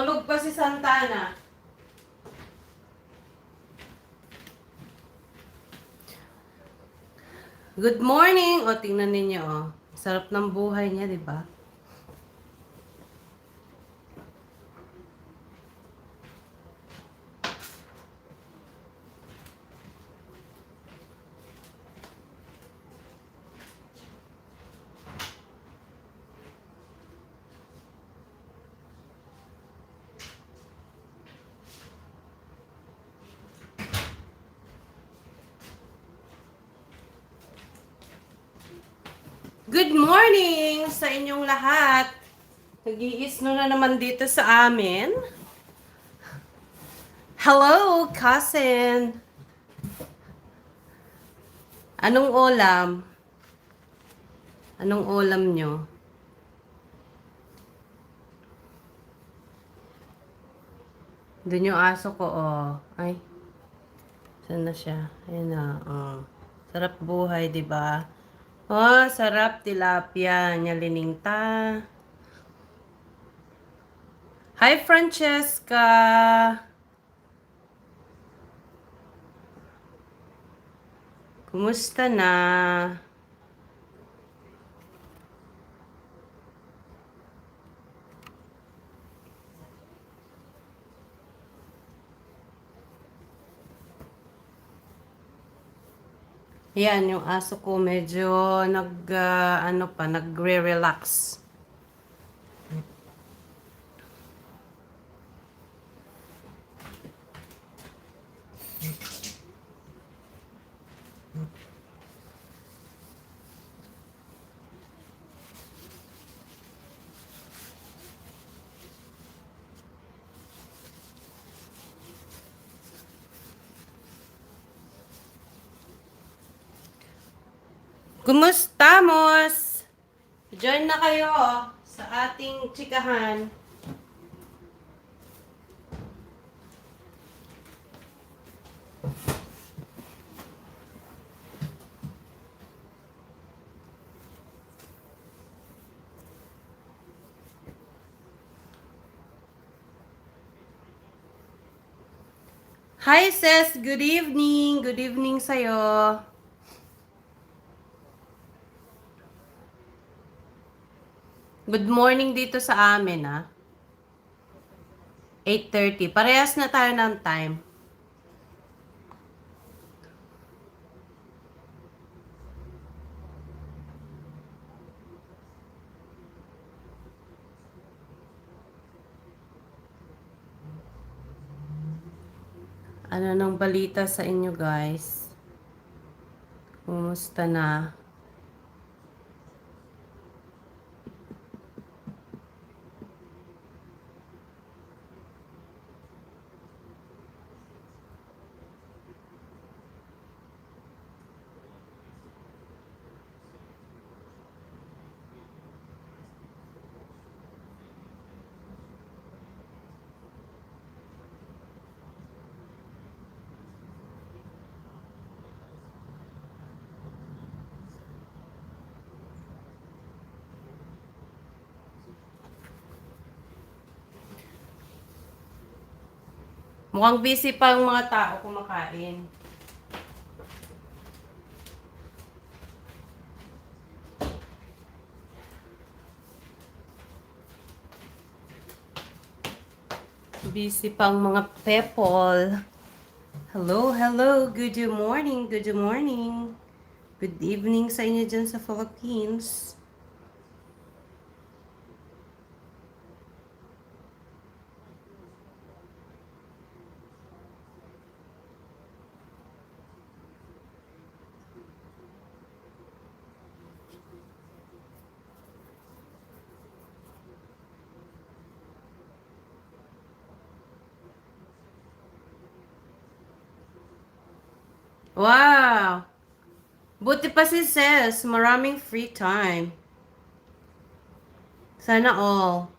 Tulog pa si Santana. Good morning! O, tingnan ninyo, o. Sarap ng buhay niya, di ba? Good morning sa inyong lahat. Nag-iisno na naman dito sa amin. Hello, cousin. Anong ulam? Anong ulam nyo? Doon yung aso ko, oh. Ay, saan na siya? Ayan na, oh. Sarap buhay, di ba? Oh, sarap tilapia. Nyalininta. Hi, Francesca. Kumusta na? Yan, yung aso ko medyo nagre-relax. Kumusta, Mos? Join na kayo sa ating chikahan. Hi, sis. Good evening. Good evening sa'yo. Good morning dito sa amin, 8:30. Parehas na tayo ng time. Ano nang balita sa inyo, guys? Kumusta na? Mukhang busy pa yung mga tao kumakain. Busy pang mga people. Hello, hello. Good morning, good morning. Good evening sa inyo dyan sa Philippines. Wow! Buti pa si Ses, maraming free time. Sana all.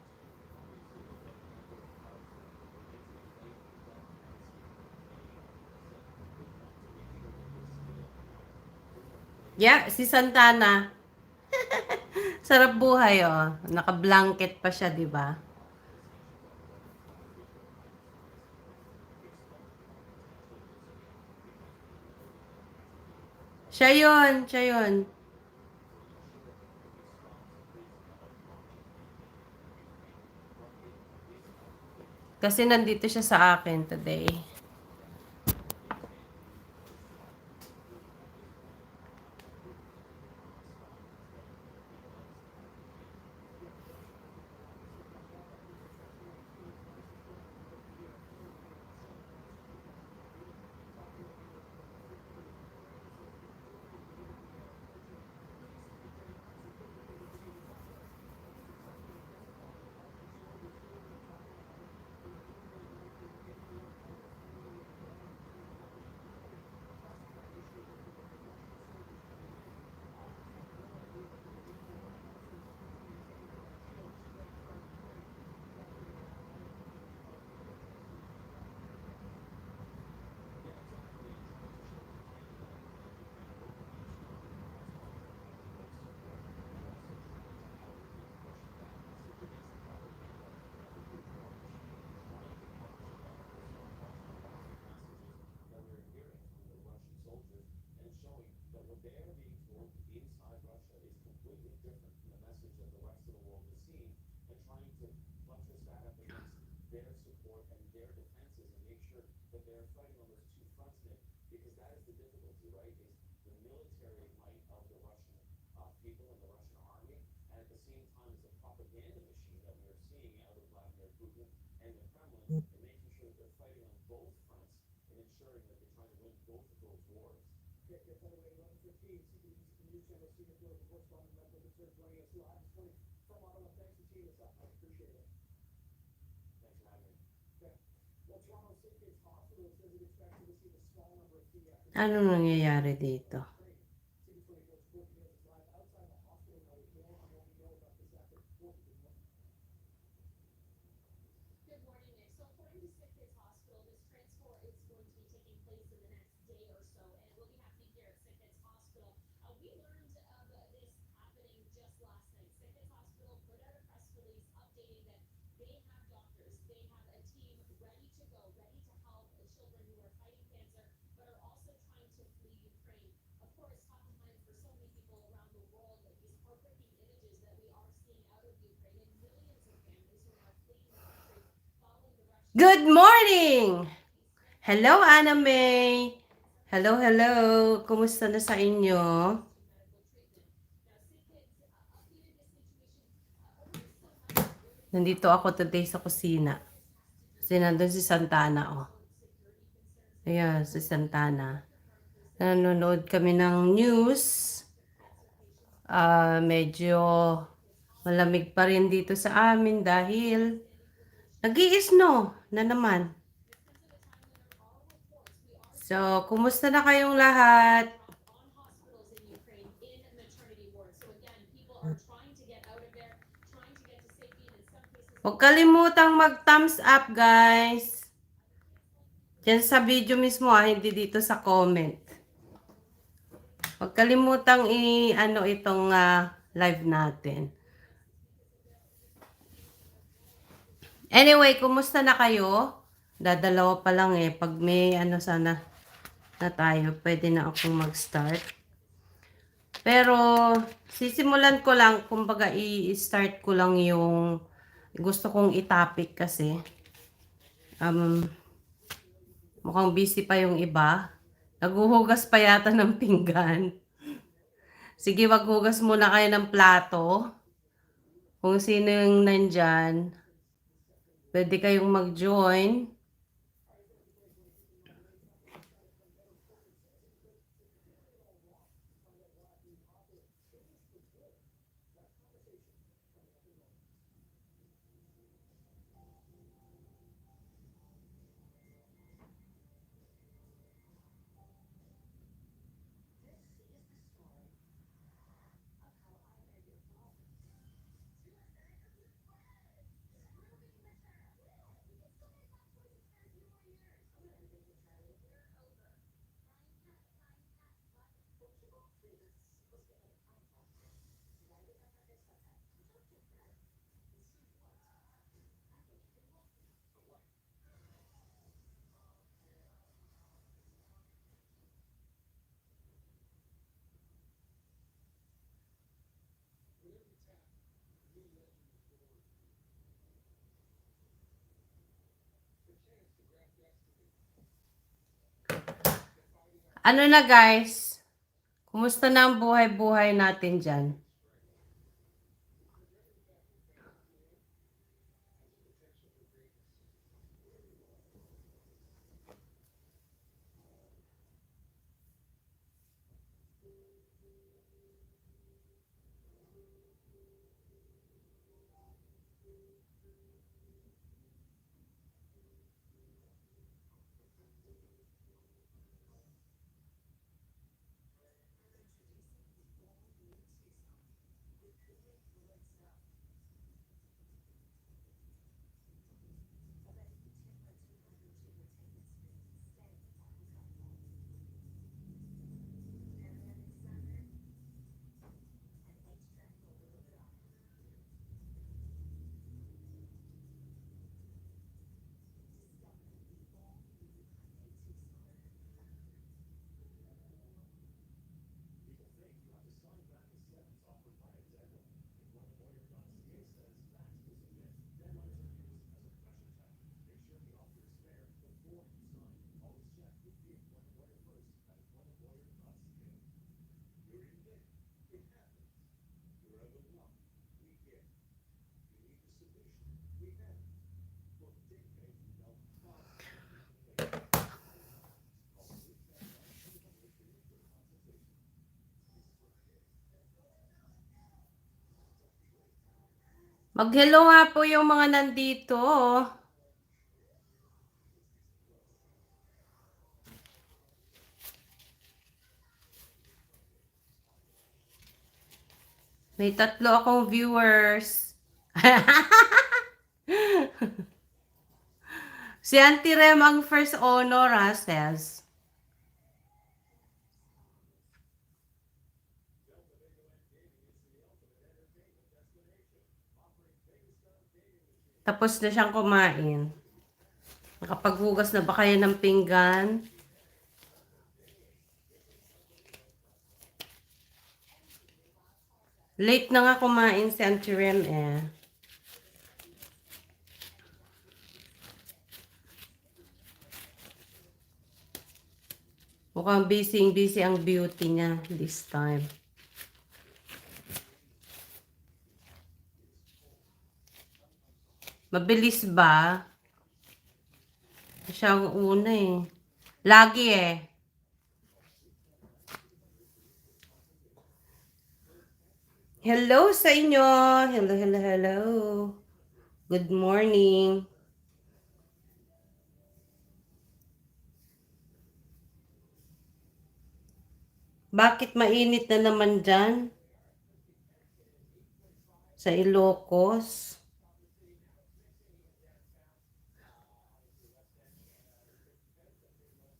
Yeah, si Santana. Sarap buhay, oh. Naka-blanket pa siya, di ba? Siya yun, siya yun. Kasi nandito siya sa akin today. Ano nangyayari dito? Good morning! Hello, Anna May! Hello, hello! Kumusta na sa inyo? Nandito ako today sa kusina. Kasi nandun si Santana, oh. Ayan, si Santana. Nanonood kami ng news. Medyo malamig pa rin dito sa amin dahil nag-i-snow na naman. So, kumusta na kayong lahat? Huwag kalimutang mag-thumbs up, guys. Diyan sa video mismo, hindi dito sa comment. Huwag kalimutang i-ano itong live natin. Anyway, kumusta na kayo? Dadalawa pa lang eh. Pag may ano sana na tayo, pwede na akong mag-start. Pero, sisimulan ko lang, kumbaga i-start ko lang yung gusto kong i-topic kasi. Mukhang busy pa yung iba. Naghuhugas pa yata ng pinggan. Sige, maghugas muna kayo ng plato. Kung sino yung nandyan, pwede kayong mag-join. Ano na guys? Kumusta na ang buhay-buhay natin dyan? Mag-hello nga po yung mga nandito. May 3 akong viewers. Si Auntie Rem ang first honor, ha, says. Tapos na siyang kumain. Nakapaghugas na ba kayo ng pinggan? Late na nga kumain si Auntie Rem eh. Mukhang busy ang beauty niya this time. Mabilis ba? Siya ang una eh. Lagi eh. Hello sa inyo. Hello. Good morning. Bakit mainit na naman dyan? Sa Ilocos?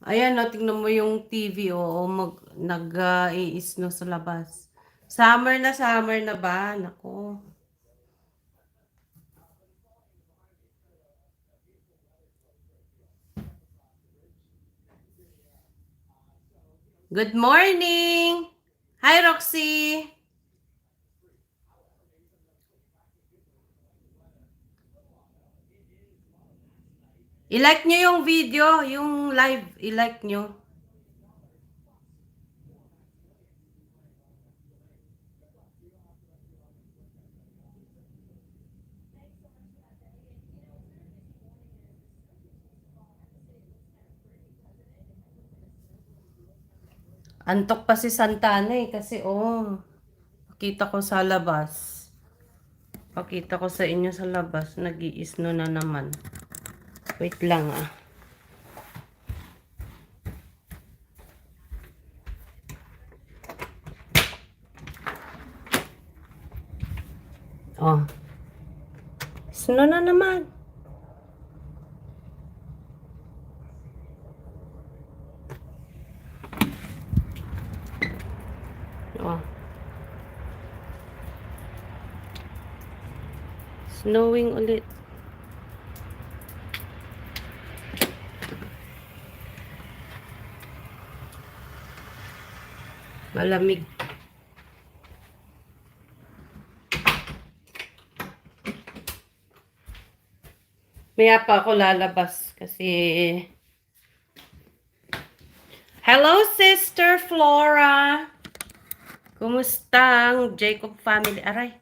Ayan, no, tingnan mo yung TV, oo, nag-iisno sa labas. Summer na ba? Nako. Good morning! Hi, Roxy! I-like nyo yung video, yung live, i-like nyo. Antok pa si Santana eh, kasi pakita ko sa labas. Pakita ko sa inyo sa labas, nag-iisno na naman. Wait lang ah. Oh. Sino na naman? Oh. Snowing ulit. Malamig. Maya pa ako lalabas kasi Hello, Sister Flora! Kumusta ang Jacob family? Aray,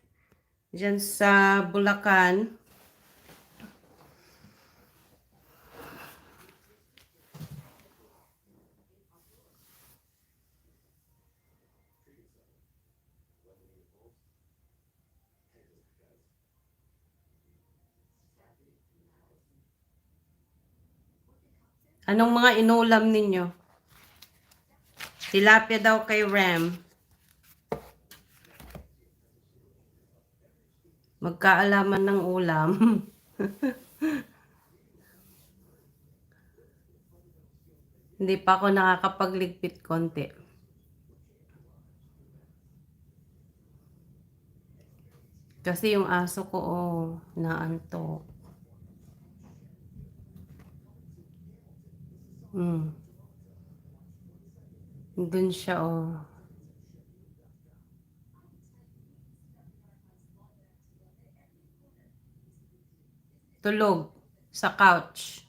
dyan sa Bulacan. Anong mga inulam ninyo? Tilapia daw kay Rem. Magkaalaman ng ulam. Hindi pa ako nakakapagligpit konti. Kasi yung aso ko, naantok. Dun siya, tulog sa couch.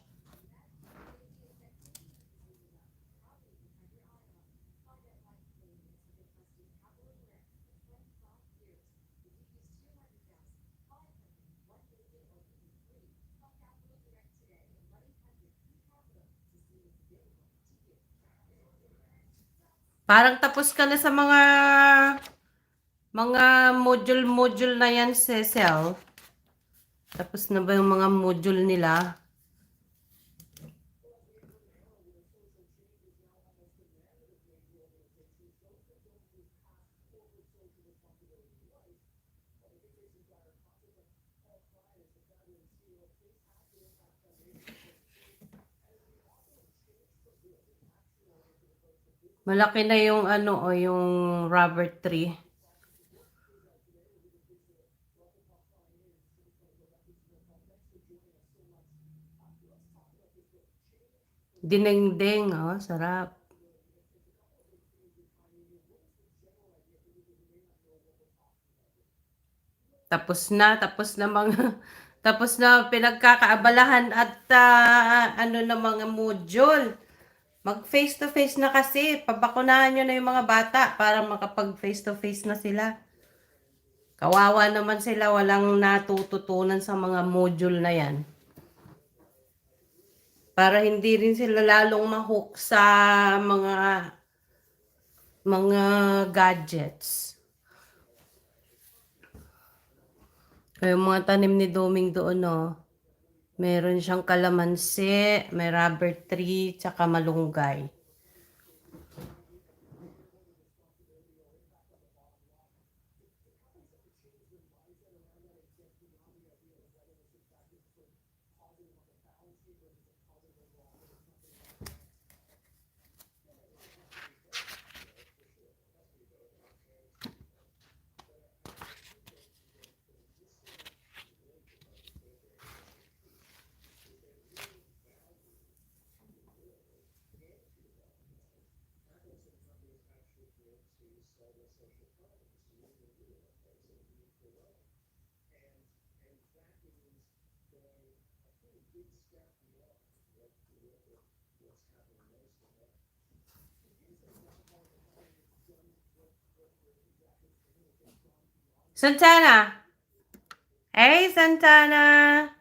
Parang tapos ka na sa mga module na yan, Cecil. Tapos na ba yung mga module nila? Malaki na yung yung rubber tree. Dinengdeng, sarap. Tapos na mga tapos na pinagkakaabalahan at na mga module. Mag face to face na kasi, pabakunahan nyo na yung mga bata para makapag face to face na sila. Kawawa naman sila, walang natututunan sa mga module na yan. Para hindi rin sila lalong mahook sa mga gadgets. Kaya yung mga tanim ni Doming doon, meron siyang kalamansi, may rubber tree, tsaka malunggay. Santana! Hey, Santana!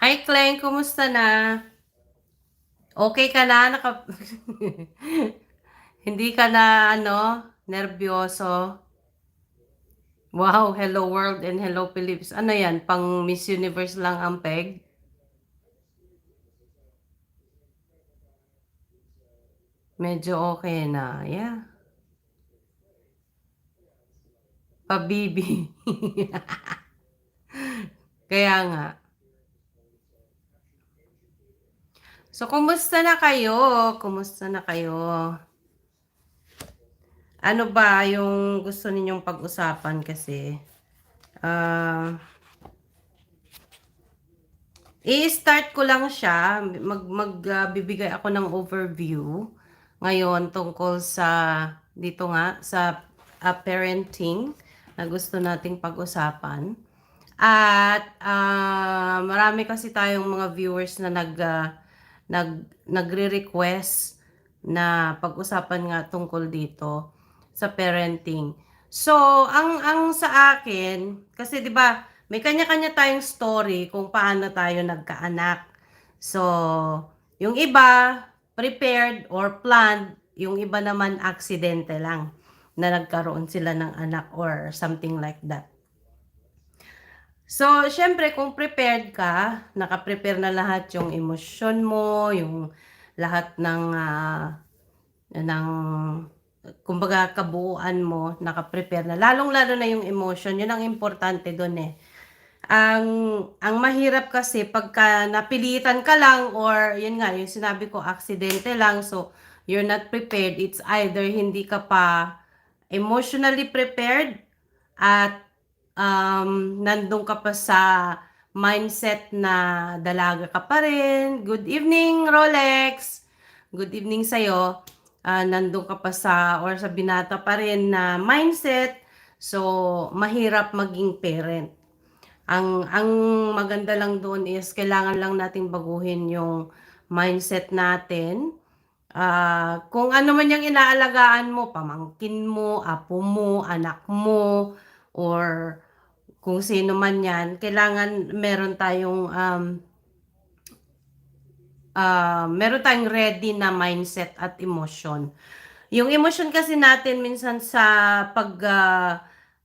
Hi Cleng, kumusta na? Okay ka na? Hindi ka na nervyoso? Wow, hello world and hello Philippines. Ano yan, pang Miss Universe lang ang peg? Medyo okay na, yeah. Pabibi. Kaya nga. So, kumusta na kayo? Kumusta na kayo? Ano ba yung gusto ninyong pag-usapan kasi? Ah, i-start ko lang siya. Bibigay ako ng overview ngayon tungkol sa dito nga sa parenting na gusto nating pag-usapan. At marami kasi tayong mga viewers na nagre-request na pag-usapan nga tungkol dito sa parenting. So, ang sa akin, kasi 'di ba, may kanya-kanya tayong story kung paano tayo nagkaanak. So, yung iba prepared or planned, yung iba naman aksidente lang na nagkaroon sila ng anak or something like that. So, siyempre kung prepared ka, naka-prepare na lahat yung emosyon mo, yung lahat ng kumbaga kabuuan mo, naka-prepare na. Lalong-lalo na yung emotion, yun ang importante doon eh. Ang ang mahirap kasi pagka napilitan ka lang or yun nga, yung sinabi ko, aksidente lang, so you're not prepared. It's either hindi ka pa emotionally prepared at nandun ka pa sa mindset na dalaga ka pa rin. Good evening, Rolex. Good evening sa'yo. Nandun ka pa sa, or sa binata pa rin na mindset. So, mahirap maging parent. Ang maganda lang doon is kailangan lang nating baguhin yung mindset natin. Kung ano man yung inaalagaan mo, pamangkin mo, apo mo, anak mo, or kung sino man yan, kailangan meron tayong ready na mindset at emotion. Yung emotion kasi natin minsan sa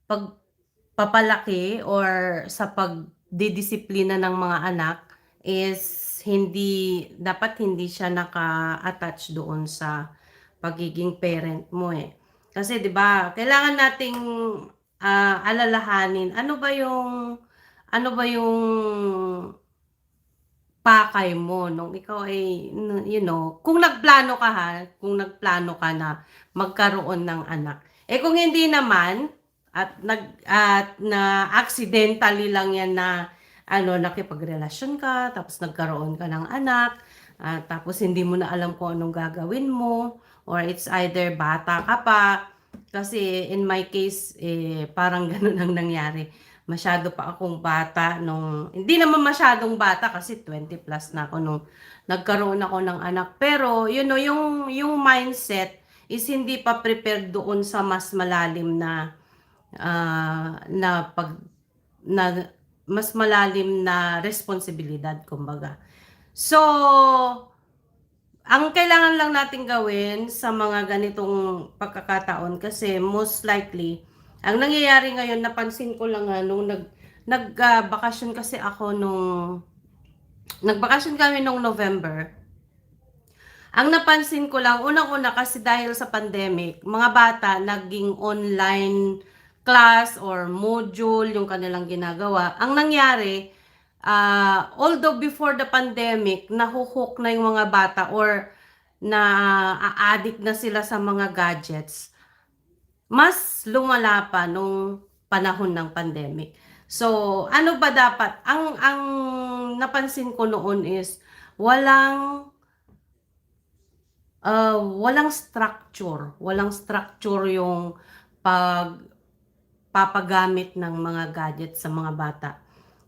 pagpapalaki or sa pagdidisiplina ng mga anak is hindi siya naka-attach doon sa pagiging parent mo eh. Kasi 'di ba, kailangan nating alalahanin ano ba yung pakay mo nung ikaw ay kung nagplano ka kung nagplano ka na magkaroon ng anak. Eh kung hindi naman at na accidentally lang yan na nakipagrelasyon ka tapos nagkaroon ka ng anak, tapos hindi mo na alam kung anong gagawin mo or it's either bata ka pa kasi in my case parang ganun ang nangyari. Masyado pa akong bata nung, hindi naman masyadong bata kasi 20 plus na ako nung nagkaroon ako ng anak. Pero, yung mindset is hindi pa prepared doon sa mas malalim na pag, na, mas malalim na responsibilidad, kumbaga. So, ang kailangan lang natin gawin sa mga ganitong pagkakataon kasi most likely, ang nangyayari ngayon, napansin ko lang nung nagbakasyon kasi ako nagbakasyon kami nung November. Ang napansin ko lang, unang-una kasi dahil sa pandemic, mga bata naging online class or module yung kanilang ginagawa. Ang nangyari, although before the pandemic, nahuhook na yung mga bata or na a-addict na sila sa mga gadgets, mas lumala pa nung panahon ng pandemic. So, ano ba dapat? Ang napansin ko noon is walang structure. Walang structure yung pagpapagamit ng mga gadgets sa mga bata.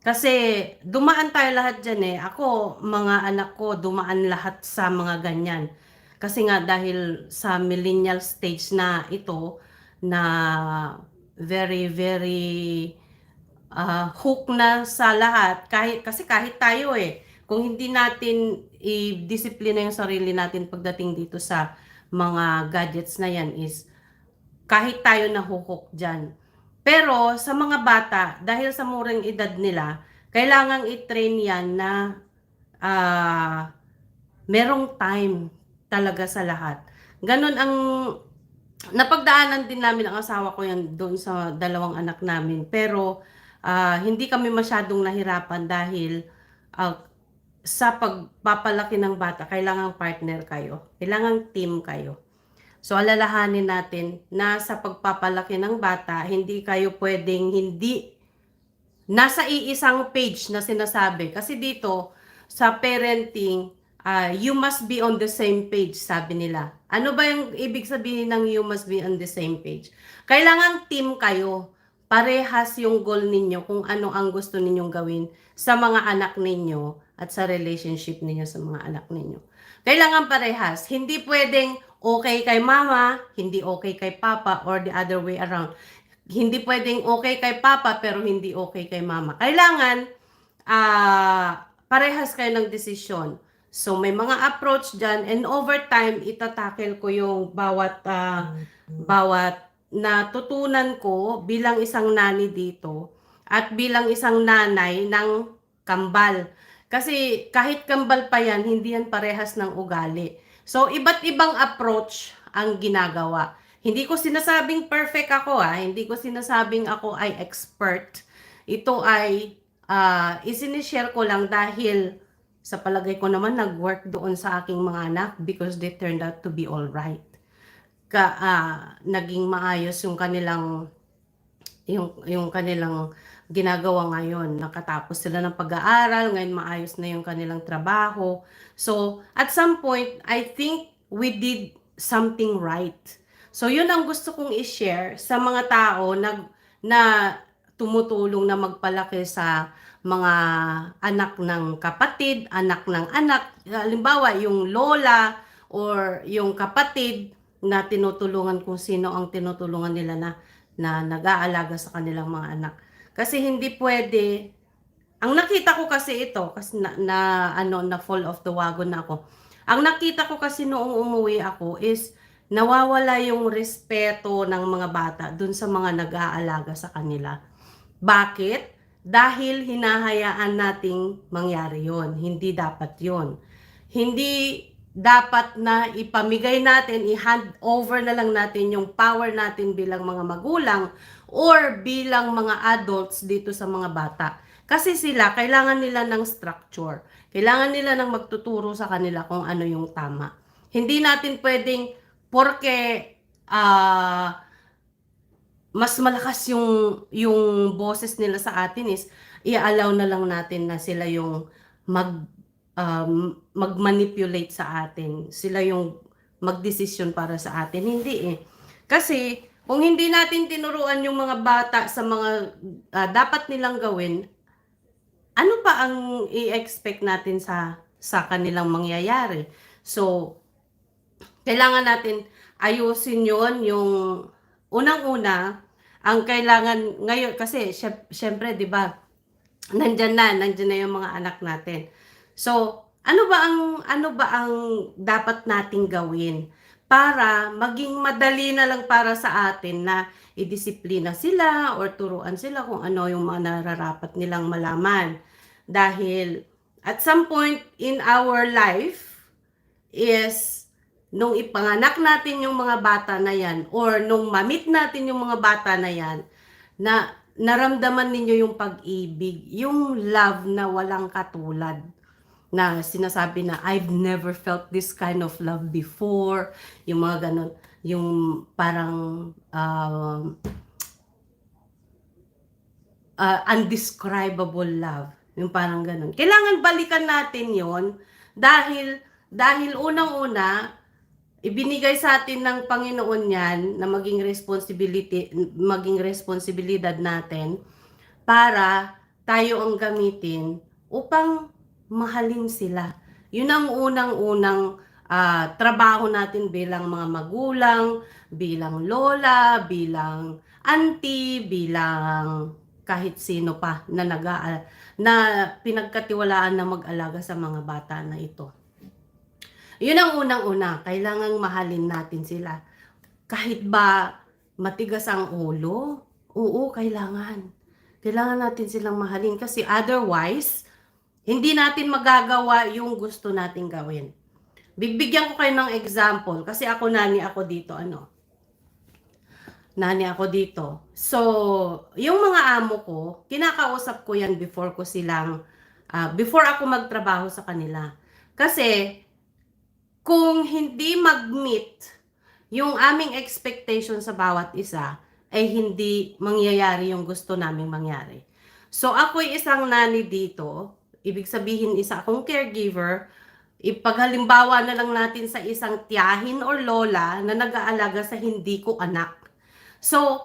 Kasi dumaan tayo lahat dyan eh. Ako, mga anak ko, dumaan lahat sa mga ganyan. Kasi nga dahil sa millennial stage na ito, na very, very hook na sa lahat, kahit tayo kung hindi natin i-disiplina yung sarili natin pagdating dito sa mga gadgets na yan is kahit tayo nahuhook dyan. Pero sa mga bata, dahil sa murang edad nila, kailangang i-train yan na merong time talaga sa lahat. Ganon ang napagdaanan din namin ang asawa ko yan doon sa dalawang anak namin. Pero hindi kami masyadong nahirapan dahil sa pagpapalaki ng bata, kailangang partner kayo. Kailangang team kayo. So alalahanin natin na sa pagpapalaki ng bata, hindi kayo pwedeng hindi nasa iisang page na sinasabi. Kasi dito, sa parenting, you must be on the same page, sabi nila. Ano ba yung ibig sabihin ng you must be on the same page? Kailangan team kayo. Parehas yung goal ninyo kung ano ang gusto ninyong gawin sa mga anak ninyo at sa relationship ninyo sa mga anak ninyo. Kailangan parehas. Hindi pwedeng okay kay mama, hindi okay kay papa, or the other way around. Hindi pwedeng okay kay papa pero hindi okay kay mama. Kailangan parehas kayo ng desisyon. So may mga approach dyan, and over time itatakel ko yung bawat natutunan ko bilang isang nani dito at bilang isang nanay ng kambal. Kasi kahit kambal pa yan, hindi yan parehas ng ugali. So iba't ibang approach ang ginagawa. Hindi ko sinasabing perfect ako hindi ko sinasabing ako ay expert. Ito ay isinishare ko lang dahil sa palagay ko naman nag-work doon sa aking mga anak because they turned out to be all right. Naging maayos yung kanilang ginagawa ngayon. Nakatapos sila ng pag-aaral, ngayon maayos na yung kanilang trabaho. So, at some point, I think we did something right. So, yun ang gusto kong i-share sa mga tao na tumutulong na magpalaki sa mga anak ng kapatid, anak ng anak. Halimbawa, yung lola or yung kapatid na tinutulungan kung sino ang tinutulungan nila na nag-aalaga sa kanilang mga anak. Kasi hindi pwede. Ang nakita ko kasi ito, kasi na fall off the wagon na ako. Ang nakita ko kasi noong umuwi ako is nawawala yung respeto ng mga bata dun sa mga nag-aalaga sa kanila. Bakit? Dahil hinahayaan nating mangyari yon. Hindi dapat yon. Hindi dapat na ipamigay natin, i-hand over na lang natin yung power natin bilang mga magulang or bilang mga adults dito sa mga bata. Kasi sila, kailangan nila ng structure. Kailangan nila ng magtuturo sa kanila kung ano yung tama. Hindi natin pwedeng, porke mas malakas yung boses nila sa atin is i-allow na lang natin na sila yung mag-manipulate sa atin. Sila yung magdesisyon para sa atin. Hindi Kasi kung hindi natin tinuruan yung mga bata sa mga dapat nilang gawin, ano pa ang i-expect natin sa kanilang mangyayari? So, kailangan natin ayusin yon. Yung unang-una, ang kailangan ngayon, kasi syempre, di ba, nandyan na yung mga anak natin. So, ano ba ang dapat nating gawin para maging madali na lang para sa atin na idisiplina sila or turuan sila kung ano yung mga nararapat nilang malaman. Dahil at some point in our life is nung ipanganak natin yung mga bata na yan or nung mamit natin yung mga bata na yan, na naramdaman ninyo yung pag-ibig, yung love na walang katulad. Na sinasabi na, I've never felt this kind of love before. Yung mga ganun. Yung parang undescribable love. Yung parang ganun. Kailangan balikan natin yon dahil unang-una, ibinigay sa atin ng Panginoon yan na maging responsibilidad natin para tayo ang gamitin upang mahalin sila. Yun ang unang-unang trabaho natin bilang mga magulang, bilang lola, bilang auntie, bilang kahit sino pa na pinagkatiwalaan na mag-alaga sa mga bata na ito. Yun ang unang-una, kailangang mahalin natin sila. Kahit ba matigas ang ulo, oo, kailangan. Kailangan natin silang mahalin kasi otherwise, hindi natin magagawa yung gusto nating gawin. Bibigyan ko kayo ng example kasi nani ako dito. So, yung mga amo ko, kinakausap ko yan before ako magtrabaho sa kanila. Kasi, kung hindi mag-meet yung aming expectation sa bawat isa, ay hindi mangyayari yung gusto naming mangyari. So, ako'y isang nani dito, ibig sabihin isa akong caregiver, ipaghalimbawa na lang natin sa isang tiyahin or lola na nag-aalaga sa hindi ko anak. So,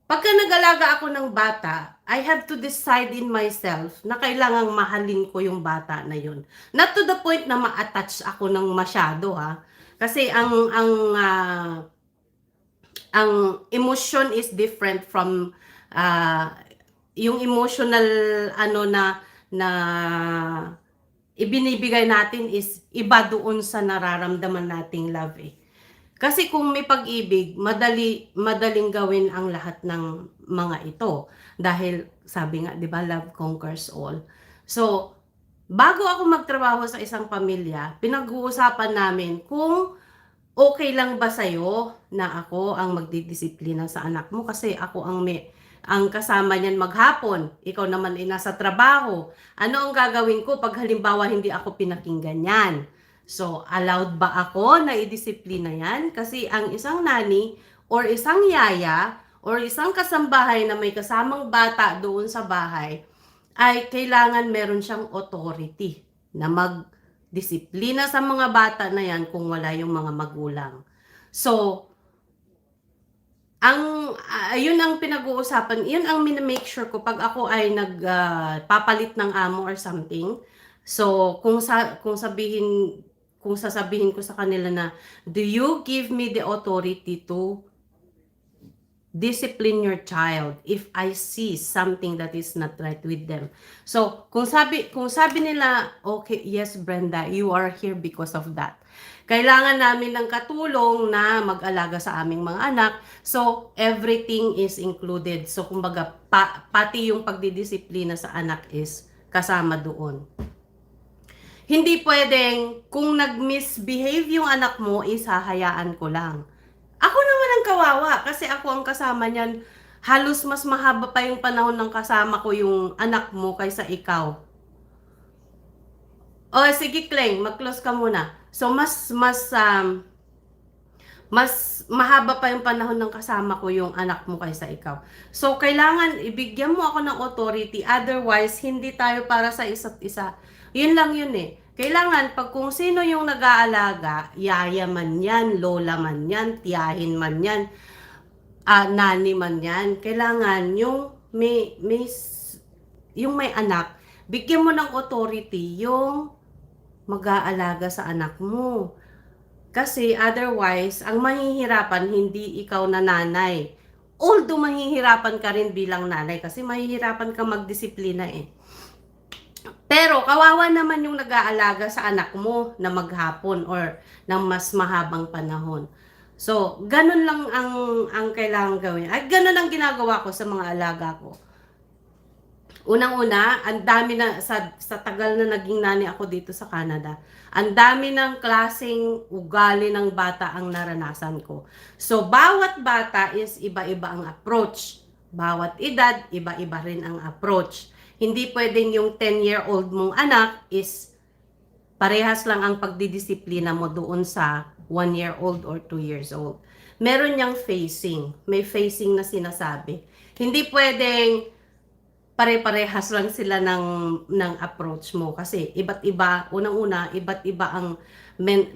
pagka nag-alaga ako ng bata, I have to decide in myself na kailangang mahalin ko yung bata na yun. Not to the point na ma-attach ako ng masyado ha. Kasi ang emotion is different from yung emotional na ibinibigay natin is iba doon sa nararamdaman nating love eh. Kasi kung may pag-ibig, madaling gawin ang lahat ng mga ito. Dahil sabi nga, 'di ba, love conquers all. So, bago ako magtrabaho sa isang pamilya, pinag-uusapan namin kung okay lang ba sa'yo na ako ang magdidisiplina sa anak mo kasi ako ang kasama niyan maghapon. Ikaw naman ay nasa trabaho. Ano ang gagawin ko pag halimbawa hindi ako pinakinggan yan? So, allowed ba ako na idisiplina yan? Kasi ang isang nani or isang yaya or isang kasambahay na may kasamang bata doon sa bahay ay kailangan meron siyang authority na magdisiplina sa mga bata na yan kung wala yung mga magulang. So, yun ang pinag-uusapan, yun ang make sure ko pag ako ay nagpapalit ng amo or something. So, kung sasabihin ko sa kanila na, do you give me the authority to discipline your child if I see something that is not right with them? So, kung sabi nila, okay, yes Brenda, you are here because of that. Kailangan namin ng katulong na mag-alaga sa aming mga anak. So, everything is included. So, kumbaga, pati yung pagdidisiplina sa anak is kasama doon. Hindi pwedeng, kung nag-misbehave yung anak mo, is hahayaan ko lang. Ako naman ang kawawa kasi ako ang kasama niyan. Halos mas mahaba pa yung panahon ng kasama ko yung anak mo kaysa ikaw. O, sige Kleng, mag-close ka muna. So, mas mahaba pa yung panahon ng kasama ko yung anak mo kaysa ikaw. So, kailangan ibigyan mo ako ng authority. Otherwise, hindi tayo para sa isa't isa. Yun lang yun eh. Kailangan, pag kung sino yung nag-aalaga, yaya man yan, lola man yan, tiyahin man yan, nani man yan, kailangan yung may anak, bigyan mo ng authority yung mag-aalaga sa anak mo. Kasi otherwise, ang mahihirapan hindi ikaw na nanay. Although mahihirapan ka rin bilang nanay kasi mahihirapan ka magdisiplina eh. Pero kawawa naman yung nag-aalaga sa anak mo na maghapon or ng mas mahabang panahon. So, ganun lang ang kailangan gawin. Ay, ganun ang ginagawa ko sa mga alaga ko. Unang-una, ang dami na, sa tagal na naging nani ako dito sa Canada, ang dami ng klaseng ugali ng bata ang naranasan ko. So, bawat bata is iba-iba ang approach. Bawat edad, iba-iba rin ang approach. Hindi pwedeng yung 10-year-old mong anak is parehas lang ang pagdidisiplina mo doon sa 1-year-old or 2 years old. Meron niyang phasing. May phasing na sinasabi. Hindi pwedeng pare-parehas lang sila ng approach mo kasi iba't iba, unang-una, iba't iba ang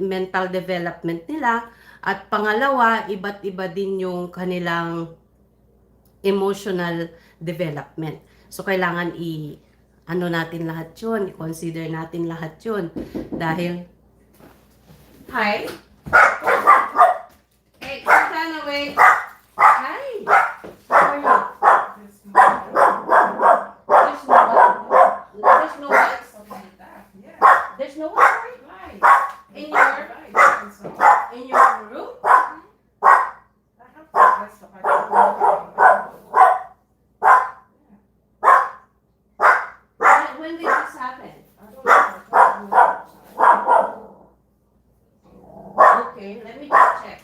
mental development nila at pangalawa, iba't iba din yung kanilang emotional development. So kailangan natin lahat 'yun, i-consider natin lahat 'yun dahil hi. Hey, come away. Hi. How are you? When did this happen? I don't know. Okay, let me just check.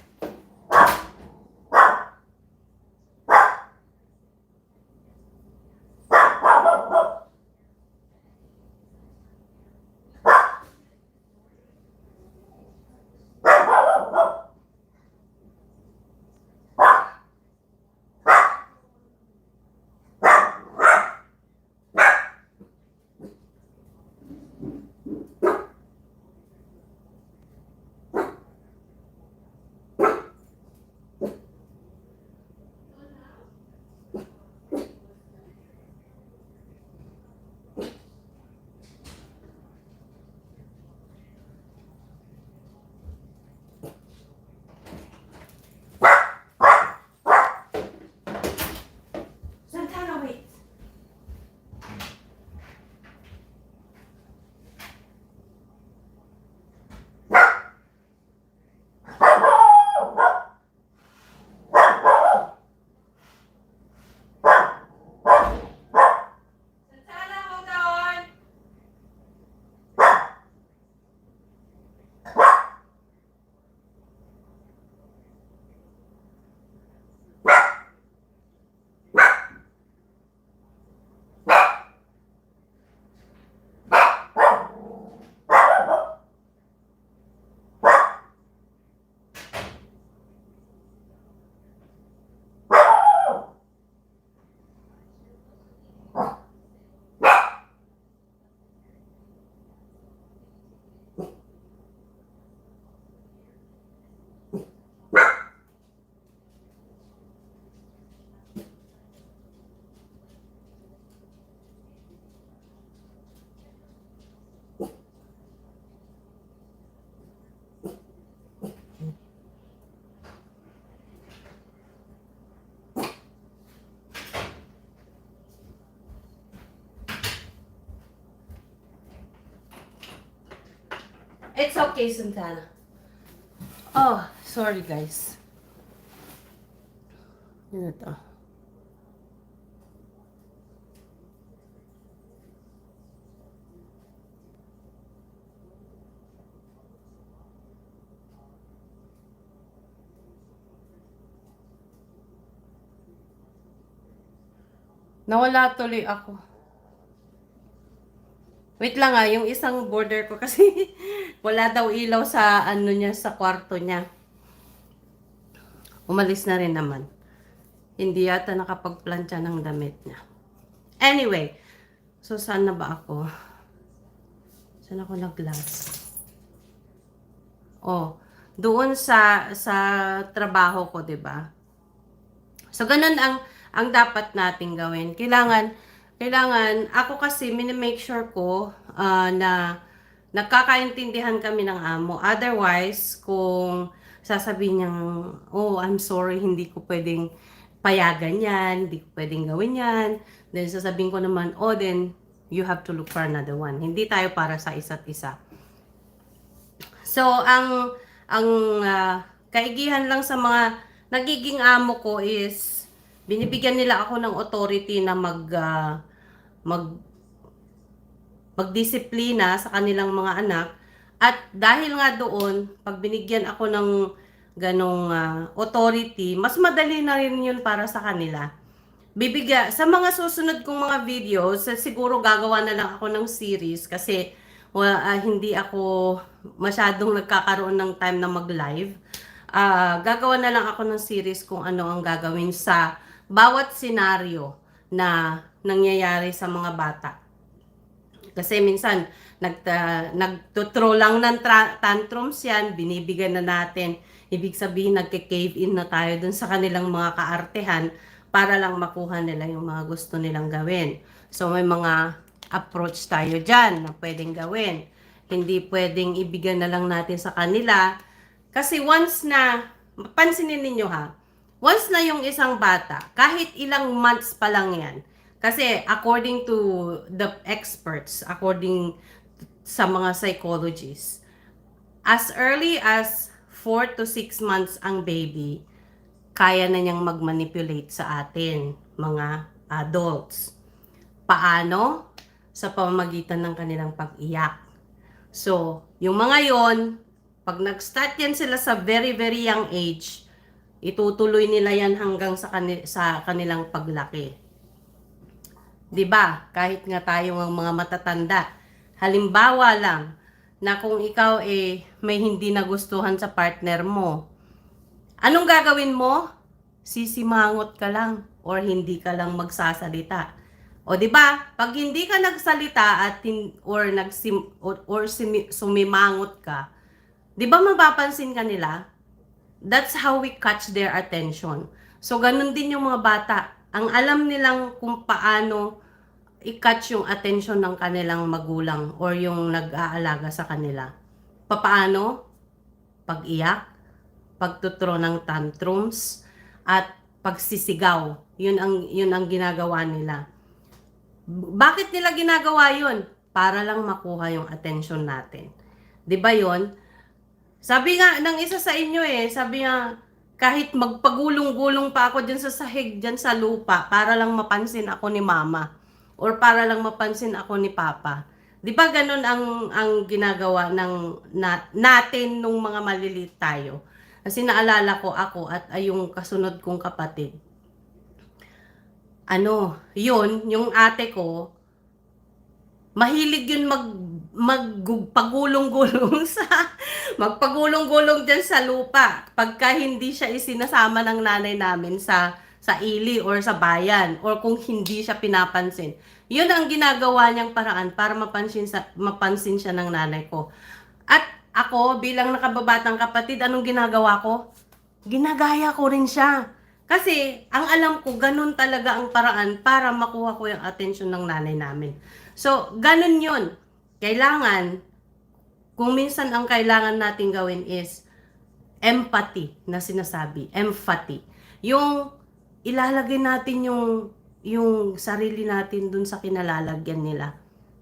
Santana, wait. Santana, hold on. It's okay, Santana. Oh, sorry guys. Ano to? Nawala tuloy ako. Wait lang yung isang border ko kasi wala daw ilaw sa ano niya, sa kwarto niya. Umalis na rin naman. Hindi yata nakapagplantsa ng damit niya. Anyway, so saan na ba ako? Saan ako nag-glass? Oh, doon sa trabaho ko, 'di ba? So ganun ang dapat nating gawin. Kailangan ako kasi mini-make sure ko na nagkakaintindihan kami ng amo. Otherwise, kung sasabihin niyang, oh, I'm sorry, hindi ko pwedeng payagan yan, hindi ko pwedeng gawin yan. Then sasabihin ko naman, oh, then you have to look for another one. Hindi tayo para sa isa't isa. So, ang kaigihan lang sa mga nagiging amo ko is binibigyan nila ako ng authority na magdisiplina sa kanilang mga anak. At dahil nga doon, pag binigyan ako ng ganong authority, mas madali na rin yun para sa kanila. Sa mga susunod kong mga videos, siguro gagawa na lang ako ng series kasi hindi ako masyadong nagkakaroon ng time na mag-live. Gagawa na lang ako ng series kung ano ang gagawin sa bawat senaryo na nangyayari sa mga bata. Kasi minsan, nagtutro lang ng tantrums yan, binibigyan na natin. Ibig sabihin, nagke-cave in na tayo dun sa kanilang mga kaartehan para lang makuha nila yung mga gusto nilang gawin. So, may mga approach tayo dyan na pwedeng gawin. Hindi pwedeng ibigay na lang natin sa kanila. Kasi once na, pansinin ninyo ha, once na yung isang bata, kahit ilang months pa lang yan, kasi according to the experts, according sa mga psychologists, as early as 4 to 6 months ang baby, kaya na niyang mag-manipulate sa atin, mga adults. Paano? Sa pamamagitan ng kanilang pag-iyak. So, yung mga yon, pag nag-start yan sila sa very, very young age, itutuloy nila yan hanggang sa kanilang paglaki. 'Di ba? Kahit nga tayo ng mga matatanda. Halimbawa lang na kung ikaw may hindi nagustuhan sa partner mo, anong gagawin mo? Sisimangot ka lang or hindi ka lang magsasalita. O 'di ba? Pag hindi ka nagsalita at sumimangot ka, 'di ba mapapansin ka nila? That's how we catch their attention. So ganun din yung mga bata. Ang alam nilang kung paano i-catch yung attention ng kanilang magulang or yung nag-aalaga sa kanila. Papaano? Pag-iyak, pagtutro ng tantrums, at pagsisigaw. Yun ang ginagawa nila. Bakit nila ginagawa yun? Para lang makuha yung attention natin. 'Di ba yun? Sabi nga ng isa sa inyo sabi nga, kahit magpagulong-gulong pa ako dyan sa sahig, dyan sa lupa, para lang mapansin ako ni mama. Or para lang mapansin ako ni papa. Di ba ganun ang ginagawa natin nung mga maliliit tayo? Kasi naalala ko ako at yung kasunod kong kapatid. Yung ate ko, mahilig yun magpagulong-gulong magpagulong-gulong dyan sa lupa pagka hindi siya isinasama ng nanay namin sa ili or sa bayan or kung hindi siya pinapansin. Yun ang ginagawa niyang paraan para mapansin siya ng nanay ko. At ako bilang nakababatang kapatid, anong ginagawa ko? Ginagaya ko rin siya. Kasi ang alam ko, ganun talaga ang paraan para makuha ko yung attention ng nanay namin. So, ganun yun. Kailangan, kung minsan ang kailangan natin gawin is empathy na sinasabi. Empathy. Yung ilalagay natin yung sarili natin dun sa kinalalagyan nila.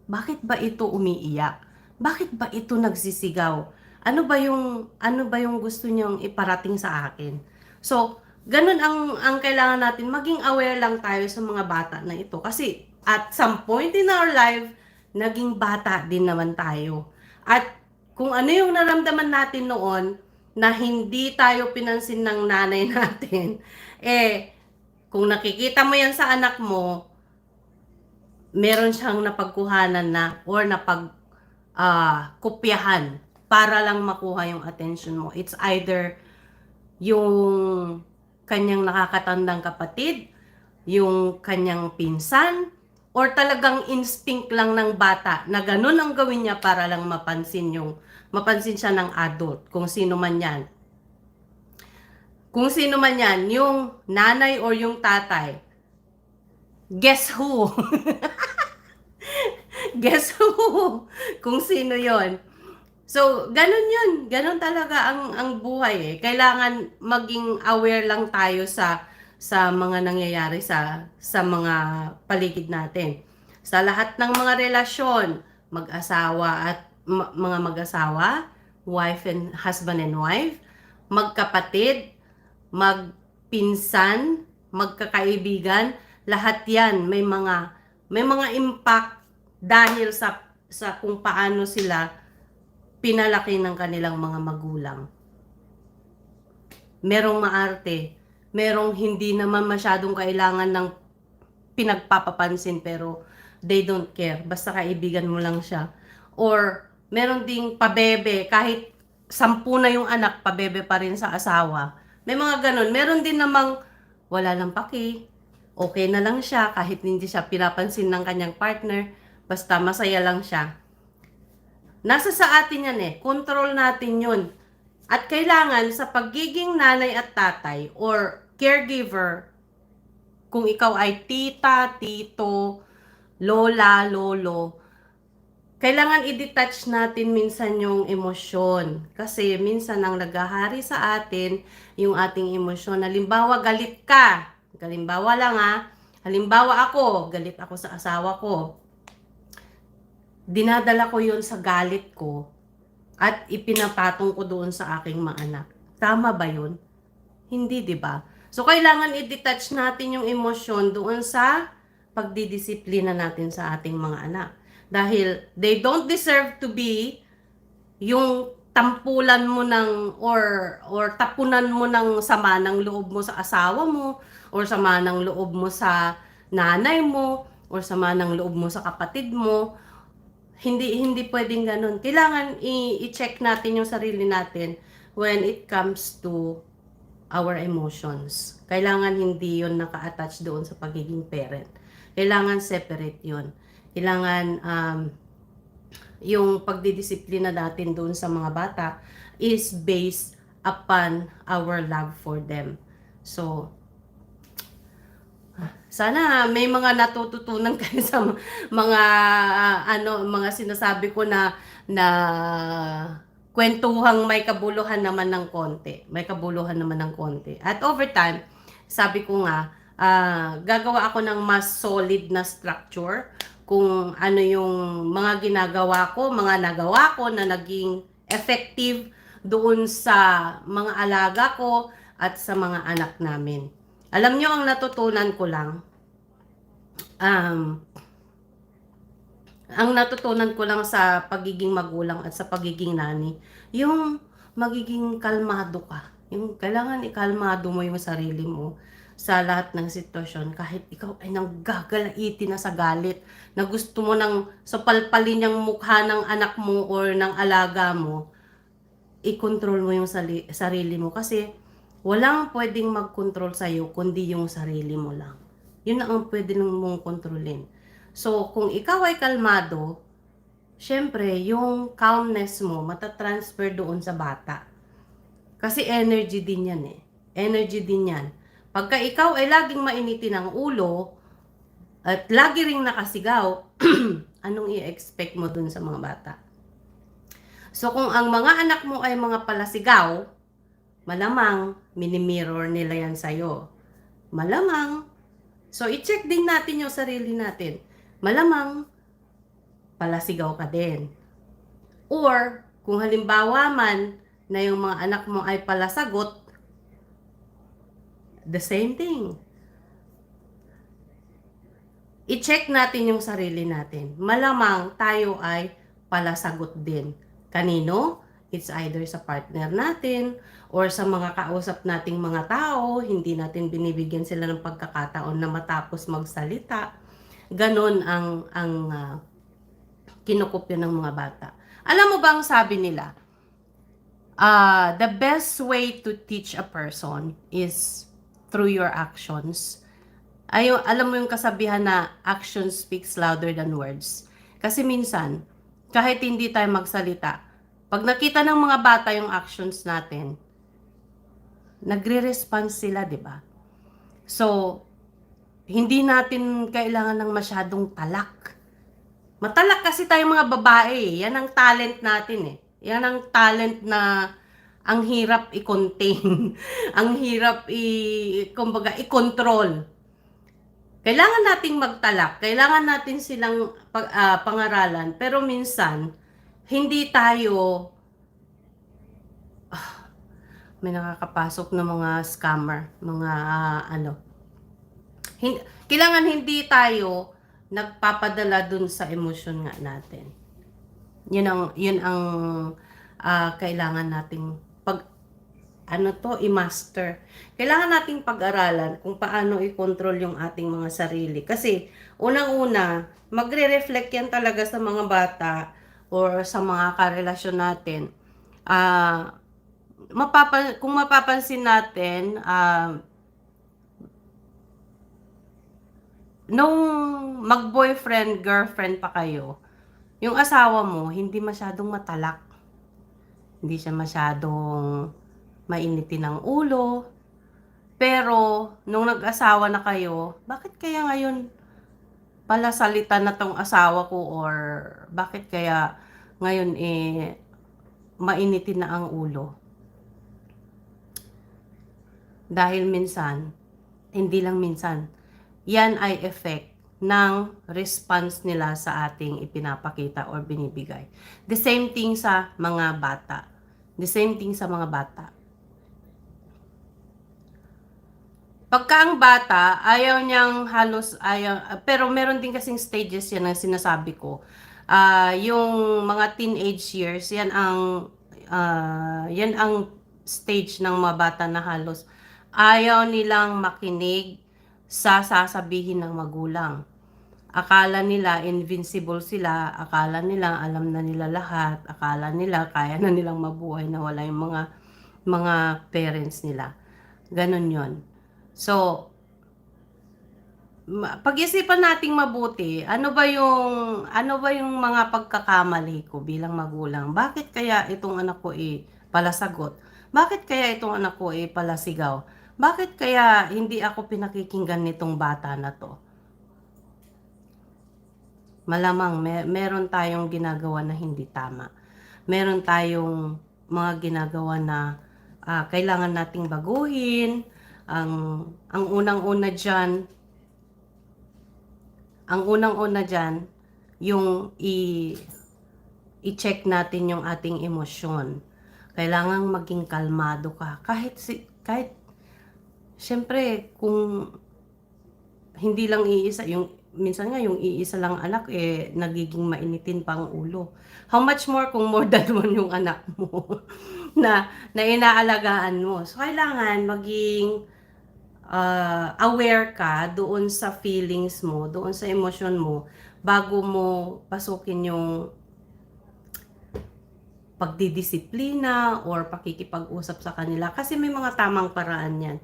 Bakit ba ito umiiyak? Bakit ba ito nagsisigaw? Ano ba yung gusto niyong iparating sa akin? So, ganun ang kailangan natin, maging aware lang tayo sa mga bata na ito. Kasi at some point in our life, naging bata din naman tayo. At kung ano yung naramdaman natin noon, na hindi tayo pinansin ng nanay natin, kung nakikita mo yan sa anak mo, meron siyang napagkuhanan na or kopyahan para lang makuha yung attention mo. It's either yung kanyang nakakatandang kapatid, yung kanyang pinsan, or talagang instinct lang ng bata na ganun ang gawin niya para lang mapansin siya ng adult, kung sino man yan. Kung sino man yan, yung nanay or yung tatay. Guess who? Guess who? Kung sino yon. So, ganun yun. Ganun talaga ang buhay Kailangan maging aware lang tayo sa mga nangyayari sa mga paligid natin. Sa lahat ng mga relasyon, mag-asawa at mga mag-asawa, husband and wife, magkapatid, magpinsan, magkakaibigan, lahat 'yan may mga impact dahil sa kung paano sila pinalaki ng kanilang mga magulang. Merong maarte, merong hindi naman masyadong kailangan ng pinagpapapansin pero they don't care. Basta kaibigan mo lang siya. Or meron ding pabebe, kahit 10 na yung anak, pabebe pa rin sa asawa. May mga ganun. Meron din namang wala lang paki. Okay na lang siya kahit hindi siya pinapansin ng kanyang partner. Basta masaya lang siya. Nasa sa atin yan Control natin yun. At kailangan sa pagiging nanay at tatay or caregiver, kung ikaw ay tita, tito, lola, lolo, kailangan i-detach natin minsan yung emosyon. Kasi minsan ang naghahari sa atin yung ating emosyon. Halimbawa, galit ka. Halimbawa lang Halimbawa ako, galit ako sa asawa ko. Dinadala ko yun sa galit ko at ipinapatong ko doon sa aking mga anak. Tama ba yun? Hindi, di ba? So, kailangan i-detach natin yung emosyon doon sa pagdidisiplina natin sa ating mga anak. Dahil they don't deserve to be yung tampulan mo ng or tapunan mo ng sama ng loob mo sa asawa mo or sama ng loob mo sa nanay mo or sama ng loob mo sa kapatid mo. Hindi pwedeng ganun. Kailangan i-check natin yung sarili natin when it comes to our emotions. Kailangan hindi yun naka-attach doon sa pagiging parent. Kailangan separate yun. Kailangan yung pagdidisiplina natin doon sa mga bata is based upon our love for them. So, sana may mga natututunan kayo sa mga mga sinasabi ko na kwentuhang may kabuluhan naman ng konti. May kabuluhan naman ng konti. At over time, sabi ko nga, gagawa ako ng mas solid na structure kung ano yung mga ginagawa ko, mga nagawa ko na naging effective doon sa mga alaga ko at sa mga anak namin. Alam nyo, ang natutunan ko lang, ang natutunan ko lang sa pagiging magulang at sa pagiging nani, yung magiging kalmado ka. Yung kailangan ikalmado mo yung sarili mo sa lahat ng sitwasyon kahit ikaw ay nanggagalaiti na sa galit na gusto mo nang sapalpalin yung mukha ng anak mo or ng alaga mo, i-control mo yung sarili mo kasi walang pwedeng mag-control sa'yo kundi yung sarili mo lang. Yun ang pwede mong kontrolin. So, kung ikaw ay kalmado, syempre, yung calmness mo matatransfer doon sa bata. Kasi energy din yan eh. Energy din yan. Pagka ikaw ay laging mainitin ang ulo at lagi ring nakasigaw, anong i-expect mo dun sa mga bata? So kung ang mga anak mo ay mga palasigaw, malamang minimirror nila yan sa'yo. Malamang. So i-check din natin yung sarili natin. Malamang palasigaw ka din. Or kung halimbawa man na yung mga anak mo ay palasagot, the same thing. I-check natin yung sarili natin. Malamang tayo ay palasagot din. Kanino? It's either sa partner natin or sa mga kausap nating mga tao, hindi natin binibigyan sila ng pagkakataon na matapos magsalita. Ganon ang kinukupyo ng mga bata. Alam mo ba ang sabi nila? The best way to teach a person is through your actions. Alam mo yung kasabihan na action speaks louder than words. Kasi minsan, kahit hindi tayo magsalita, pag nakita ng mga bata yung actions natin, nagre-response sila, di ba? So, hindi natin kailangan ng masyadong talak. Matalak kasi tayong mga babae, yan ang talent natin eh. Yan ang talent na ang hirap i-contain. Ang hirap kumbaga, i-control. Kailangan nating magtalak, kailangan natin silang pangaralan, pero minsan, hindi tayo, may nakakapasok na mga scammer, mga kailangan hindi tayo nagpapadala dun sa emosyon nga natin. Yun ang kailangan nating i-master. Kailangan nating pag-aralan kung paano i-control yung ating mga sarili. Kasi, unang-una, magre-reflect yan talaga sa mga bata or sa mga karelasyon natin. Kung mapapansin natin, nung mag-boyfriend, girlfriend pa kayo, yung asawa mo, hindi masyadong matalak. Hindi siya masyadong mainitin ang ulo. Pero, nung nag-asawa na kayo, bakit kaya ngayon pala salita na tong asawa ko or bakit kaya ngayon mainitin na ang ulo? Dahil minsan, hindi lang minsan, yan ay effect ng response nila sa ating ipinapakita or binibigay. The same thing sa mga bata. The same thing sa mga bata. Pagka ang bata, ayaw niyang halos, pero meron din kasing stages yan ang sinasabi ko. Yung mga teenage years, yan ang stage ng mga bata na halos ayaw nilang makinig sa sasabihin ng magulang. Akala nila invincible sila, akala nila alam na nila lahat, akala nila kaya na nilang mabuhay na wala yung mga parents nila. Ganon yon. So, pag-isipan nating mabuti, ano ba yung mga pagkakamali ko bilang magulang? Bakit kaya itong anak ko palasagot? Bakit kaya itong anak ko palasigaw? Bakit kaya hindi ako pinakikinggan nitong bata na to? Malamang meron tayong ginagawa na hindi tama. Meron tayong mga ginagawa na kailangan nating baguhin. Ang unang-una diyan, yung i-check natin yung ating emosyon. Kailangang maging kalmado ka. Kahit syempre kung hindi lang iisa, minsan nga yung iisa lang anak nagiging mainitin pa ang ulo. How much more kung more than one yung anak mo na inaalagaan mo. So kailangan maging aware ka doon sa feelings mo, doon sa emosyon mo, bago mo pasukin yung pagdidisiplina or pakikipag-usap sa kanila. Kasi may mga tamang paraan yan.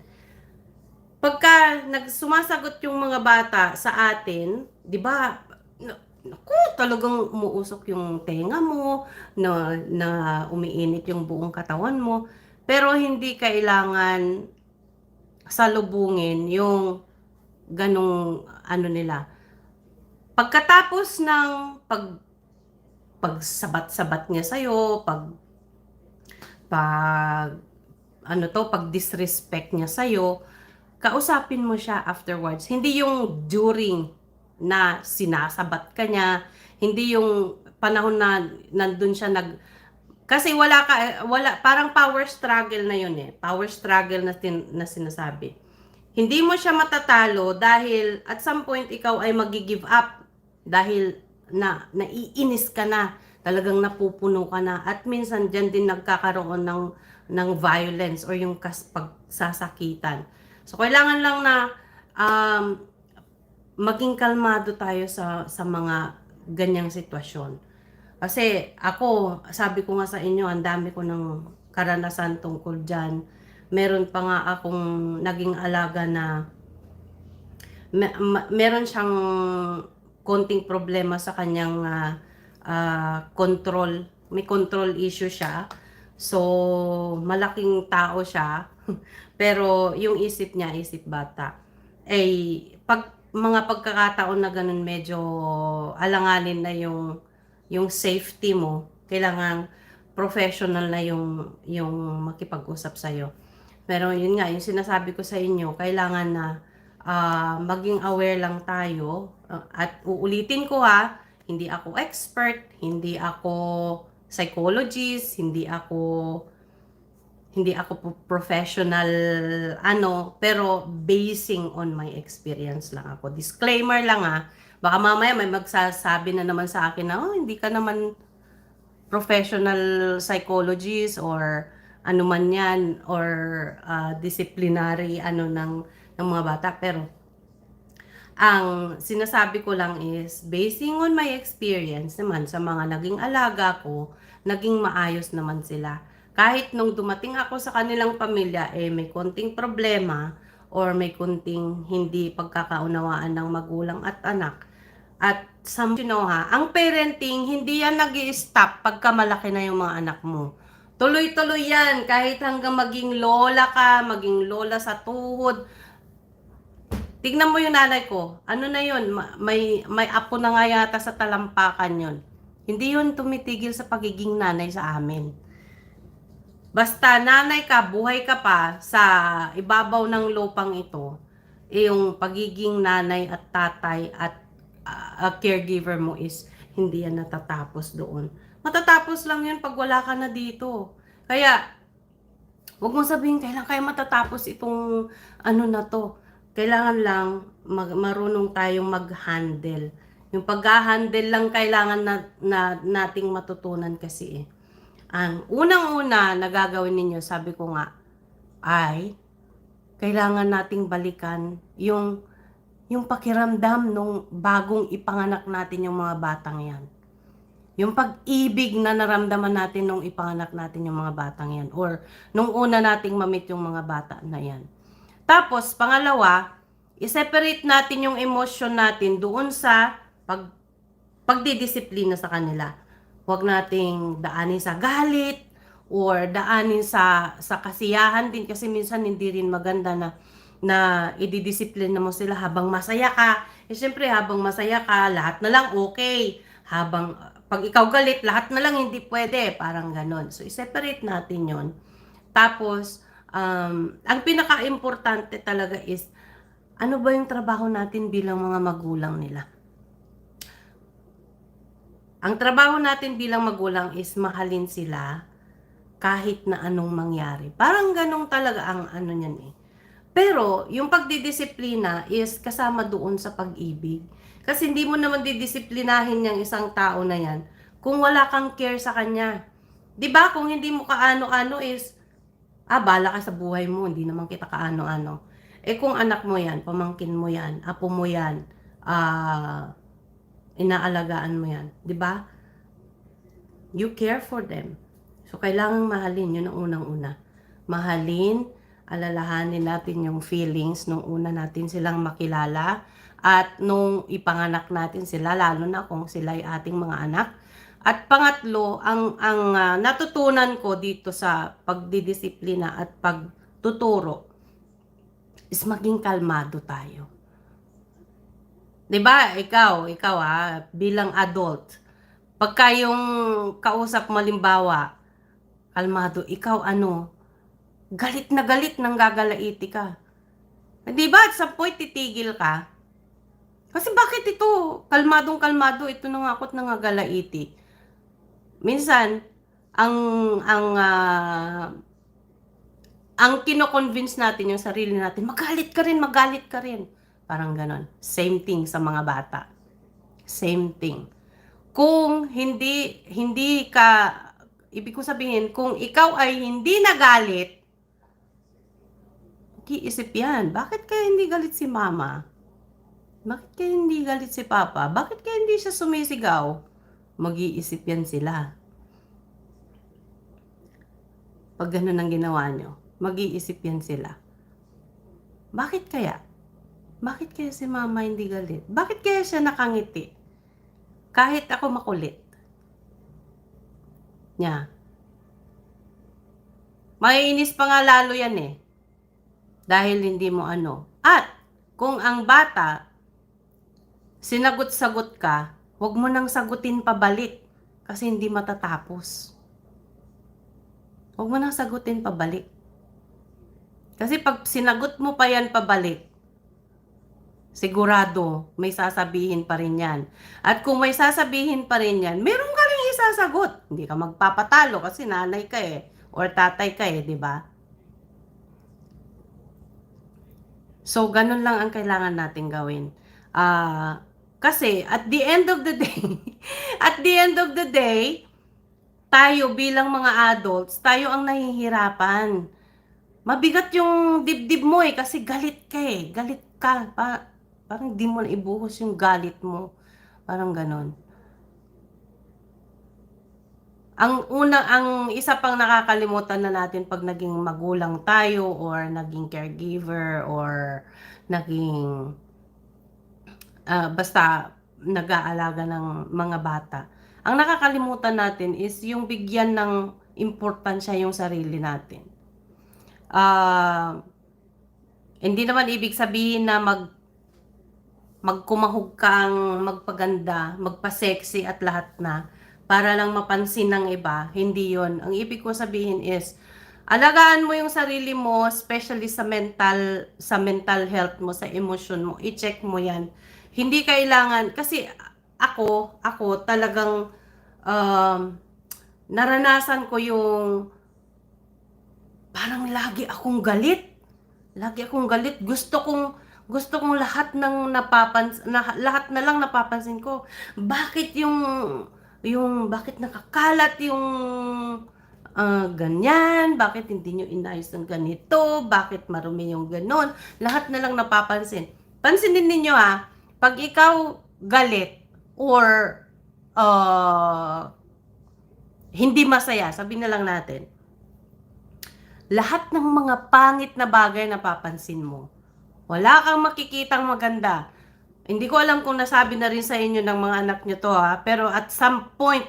Pagka nagsumasagot yung mga bata sa atin, di ba, naku, talagang umuusok yung tenga mo, na umiinit yung buong katawan mo. Pero hindi kailangan salubungin yung ganong nila. Pagkatapos ng pagsabat-sabat niya sa'yo, pag disrespect niya sa'yo, kausapin mo siya afterwards. Hindi yung during na sinasabat ka niya, hindi yung panahon na nandun siya kasi wala, parang power struggle na yun Power struggle na sinasabi. Hindi mo siya matatalo dahil at some point ikaw ay magi-give up dahil naiinis ka na, talagang napupuno ka na, at minsan diyan din nagkakaroon ng violence or yung pagsasakitan. So kailangan lang na maging kalmado tayo sa mga ganyang sitwasyon. Kasi ako, sabi ko nga sa inyo, ang dami ko ng karanasan tungkol dyan. Meron pa nga akong naging alaga na meron siyang konting problema sa kanyang control. May control issue siya. So, malaking tao siya. Pero yung isip niya, isip bata. Mga pagkakataon na ganun, medyo alanganin na yung safety mo, kailangan professional na yung makipag-usap sa'yo. Pero yun nga, yung sinasabi ko sa inyo, kailangan na maging aware lang tayo. At uulitin ko hindi ako expert, hindi ako psychologist, hindi ako professional pero basing on my experience lang ako. Disclaimer lang baka mamaya may magsasabi na naman sa akin na hindi ka naman professional psychologist or ano man yan, or disciplinary ng mga bata. Pero ang sinasabi ko lang is basing on my experience naman sa mga naging alaga ko, naging maayos naman sila. Kahit nung dumating ako sa kanilang pamilya, may konting problema or may konting hindi pagkakaunawaan ng magulang at anak. At ang parenting, hindi yan nag-i-stop pagka malaki na yung mga anak mo. Tuloy-tuloy yan, kahit hanggang maging lola ka, maging lola sa tuhod. Tignan mo yung nanay ko, ano na yun, may apo na nga yata sa talampakan yun. Hindi yun tumitigil sa pagiging nanay sa amin. Basta nanay ka, buhay ka pa sa ibabaw ng lupang ito, yung pagiging nanay at tatay at caregiver mo is hindi yan natatapos doon. Matatapos lang yan pag wala ka na dito. Kaya, Huwag mong sabihin, kailan kaya matatapos itong ano na 'to. Kailangan lang marunong tayong mag-handle. Yung pagha-handle lang kailangan nating matutunan kasi, eh. Ang unang-una na gagawin ninyo, sabi ko nga, ay kailangan nating balikan yung pakiramdam nung bagong ipanganak natin yung mga batang 'yan. Yung pag-ibig na naramdaman natin nung ipanganak natin yung mga batang 'yan or nung una nating ma-meet yung mga bata na 'yan. Tapos pangalawa, i-separate natin yung emosyon natin doon sa pagdidisiplina sa kanila. Huwag nating daanin sa galit or daanin sa kasiyahan din, kasi minsan hindi rin maganda na ididisiplina mo sila habang masaya ka. Eh syempre habang masaya ka, lahat na lang okay. Habang pag ikaw galit, lahat na lang hindi pwede. Parang ganon. So, i-separate natin yon. Tapos, ang pinaka-importante talaga is, ano ba yung trabaho natin bilang mga magulang nila? Ang trabaho natin bilang magulang is mahalin sila kahit na anong mangyari. Parang ganong talaga ang ano niyan eh. Pero, yung pagdidisiplina is kasama doon sa pag-ibig. Kasi hindi mo naman didisiplinahin yung isang tao na yan kung wala kang care sa kanya. 'Di ba? Kung hindi mo kaano-ano is, bala ka sa buhay mo, hindi naman kita kaano-ano. Eh kung anak mo yan, pamangkin mo yan, apo mo yan, inaalagaan mo yan, 'di ba? You care for them. So kailangang mahalin, yun ang unang-una. Mahalin, alalahanin natin yung feelings nung una natin silang makilala at nung ipanganak natin sila, lalo na kung sila ay ating mga anak. At pangatlo, ang natutunan ko dito sa pagdidisiplina at pagtuturo is maging kalmado tayo. 'Di ba? Ikaw bilang adult, pagka yung kausap mo limbawa, kalmado, ikaw galit na galit nang gagalaiti ka. 'Di ba? At some point titigil ka. Kasi bakit ito? Kalmadong kalmado, ito nangakot nangagalaiti. Minsan, ang ang ah, ang kino-convince natin yung sarili natin, magalit ka rin, magalit ka rin. Parang ganon. Same thing sa mga bata. Same thing. Kung hindi ka, ibig ko sabihin, kung ikaw ay hindi nagalit, iisip yan, bakit kaya hindi galit si mama? Bakit kaya hindi galit si papa? Bakit kaya hindi siya sumisigaw? Mag-iisip yan sila. Pag ganun ang ginawa nyo, mag-iisip yan sila. Bakit kaya? Bakit kaya si mama hindi galit? Bakit kaya siya nakangiti? Kahit ako makulit. Nya. Maiinis pa nga lalo yan eh. Dahil hindi mo ano. At kung ang bata, sinagot-sagot ka, huwag mo nang sagutin pabalik kasi hindi matatapos. Huwag mo nang sagutin pabalik. Kasi pag sinagot mo pa yan pabalik, sigurado may sasabihin pa rin yan. At kung may sasabihin pa rin yan, meron ka rin isasagot. Hindi ka magpapatalo kasi nanay ka eh, or tatay ka eh, di ba? So, ganun lang ang kailangan natin gawin. Kasi at the end of the day, at the end of the day, tayo bilang mga adults, tayo ang nahihirapan. Mabigat yung dibdib mo eh, kasi galit ka eh. Galit ka. Parang di mo na ibuhos yung galit mo. Parang ganon. Ang isa pang nakakalimutan na natin pag naging magulang tayo or naging caregiver or naging basta nag-aalaga ng mga bata. Ang nakakalimutan natin is yung bigyan ng importansya yung sarili natin. Hindi naman ibig sabihin na magkumahog kang magpaganda, magpa-sexy at lahat na para lang mapansin ng iba. Hindi yon. Ang ibig ko sabihin is alagaan mo yung sarili mo, especially sa mental health mo, sa emosyon mo. I-check mo 'yan. Hindi kailangan kasi ako talagang naranasan ko yung parang lagi akong galit. Lagi akong galit. Gusto kong lahat na lang napapansin ko. Bakit bakit nakakalat yung ganyan? Bakit hindi nyo inayos ng ganito? Bakit marumi yung ganon? Lahat na lang napapansin. Pansinin ninyo pag ikaw galit or hindi masaya, sabihin na lang natin, lahat ng mga pangit na bagay na papansin mo. Wala kang makikitang maganda. Hindi ko alam kung nasabi na rin sa inyo ng mga anak nyo to pero at some point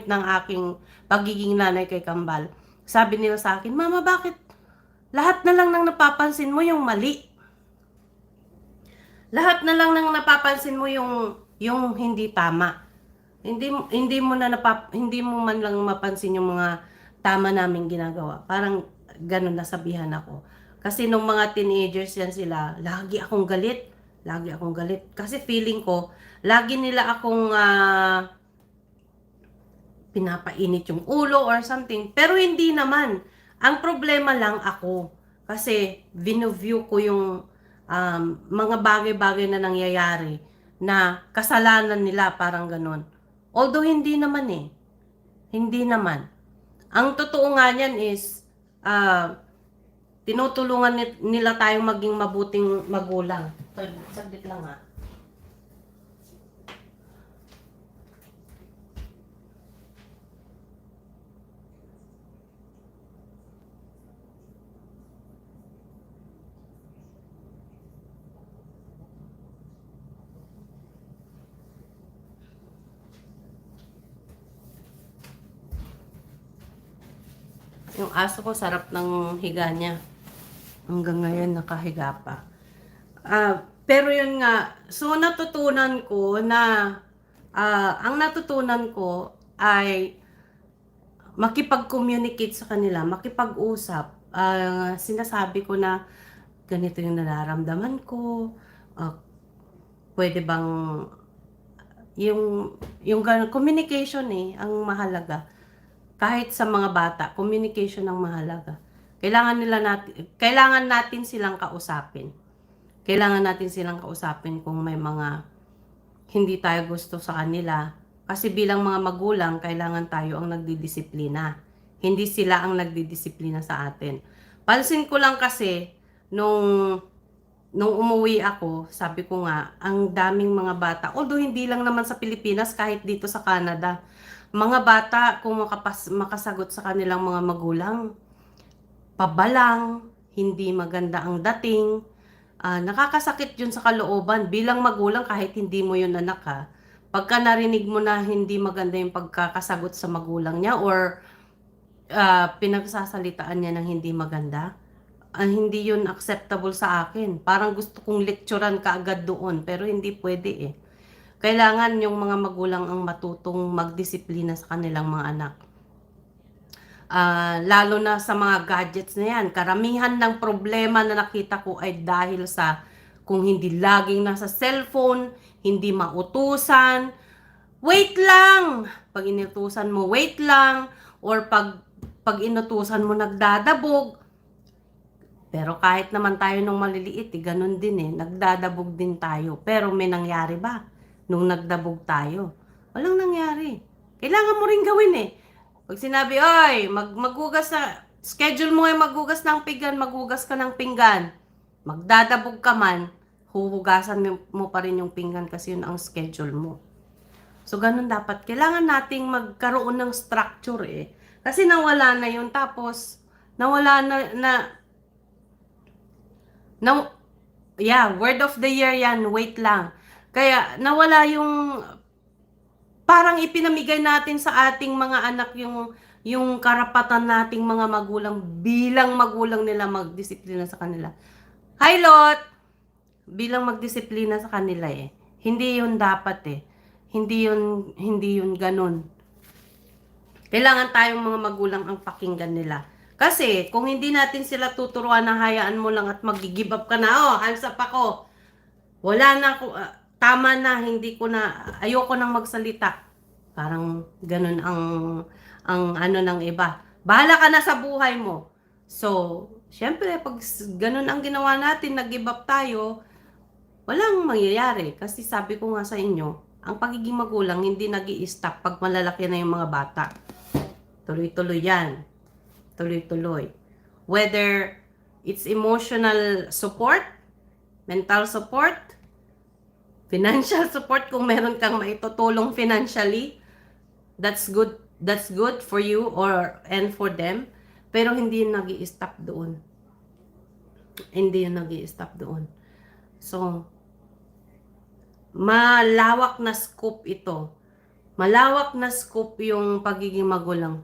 ng aking pagiging nanay kay Kambal, sabi nila sa akin, Mama, bakit lahat na lang nang napapansin mo yung mali? Lahat na lang nang napapansin mo yung hindi tama. Hindi mo man lang mapansin yung mga tama naming ginagawa. Parang ganun nasabihan ako. Kasi nung mga teenagers yan sila, lagi akong galit. Lagi akong galit. Kasi feeling ko, lagi nila akong pinapainit yung ulo or something. Pero hindi naman. Ang problema lang ako. Kasi view ko yung mga bagay-bagay na nangyayari na kasalanan nila, parang ganun. Although hindi naman Hindi naman. Ang totoo nga niyan is, tinutulungan nila tayong maging mabuting magulang. Saglit lang Yung aso ko, sarap ng higa niya. Hanggang ngayon, nakahiga pa. Pero yun nga, so natutunan ko na, ang natutunan ko ay makipag-communicate sa kanila, makipag-usap. Sinasabi ko na ganito yung nararamdaman ko, pwede bang yung communication ang mahalaga. Kahit sa mga bata, communication ang mahalaga. Kailangan natin silang kausapin. Kailangan natin silang kausapin kung may mga hindi tayo gusto sa kanila. Kasi bilang mga magulang, kailangan tayo ang nagdidisiplina. Hindi sila ang nagdidisiplina sa atin. Pansin ko lang kasi, nung umuwi ako, sabi ko nga, ang daming mga bata, although hindi lang naman sa Pilipinas, kahit dito sa Canada, mga bata, kung makasagot sa kanilang mga magulang, pabalang, hindi maganda ang dating, nakakasakit yun sa kalooban. Bilang magulang, kahit hindi mo yun anak pagka narinig mo na hindi maganda yung pagkakasagot sa magulang niya or pinagsasalitaan niya ng hindi maganda, hindi yun acceptable sa akin. Parang gusto kong lecturean kaagad doon, pero hindi pwede Kailangan yung mga magulang ang matutong magdisiplina sa kanilang mga anak. Lalo na sa mga gadgets na yan. Karamihan ng problema na nakita ko ay dahil sa kung hindi laging nasa cellphone, hindi mautusan, wait lang! Pag inutusan mo, wait lang. Or pag inutusan mo, nagdadabog. Pero kahit naman tayo nung maliliit, ganun din nagdadabog din tayo. Pero may nangyari ba? Nung nagdabog tayo, walang nangyari. Kailangan mo rin gawin Pag sinabi, oy, maghugas na, schedule mo maghugas ng pinggan, maghugas ka ng pinggan. Magdadabog ka man, huhugasan mo pa rin yung pinggan kasi yun ang schedule mo. So, ganun dapat. Kailangan nating magkaroon ng structure Kasi nawala na yun. Tapos, nawala word of the year yan, wait lang. Kaya nawala parang ipinamigay natin sa ating mga anak yung karapatan nating mga magulang bilang magulang nila magdisiplina sa kanila. Hi Lot! Bilang magdisiplina sa kanila Hindi yun dapat Hindi yun ganun. Kailangan tayong mga magulang ang pakinggan nila. Kasi kung hindi natin sila tuturuan na hayaan mo lang at mag-give up ka na, hands up ako. Wala na ako, tama na, ayoko nang magsalita. Parang ganun ang ano ng iba. Bahala ka na sa buhay mo. So, syempre, pag ganun ang ginawa natin, nag-give up tayo, walang mangyayari. Kasi sabi ko nga sa inyo, ang pagiging magulang hindi nag-i-stop pag malalaki na yung mga bata. Tuloy-tuloy yan. Tuloy-tuloy. Whether it's emotional support, mental support, financial support, kung meron kang maitutulong financially, that's good for you and for them. Pero hindi yun nag-i-stop doon. Hindi yun nag-i-stop doon. So, malawak na scope ito. Malawak na scope yung pagiging magulang.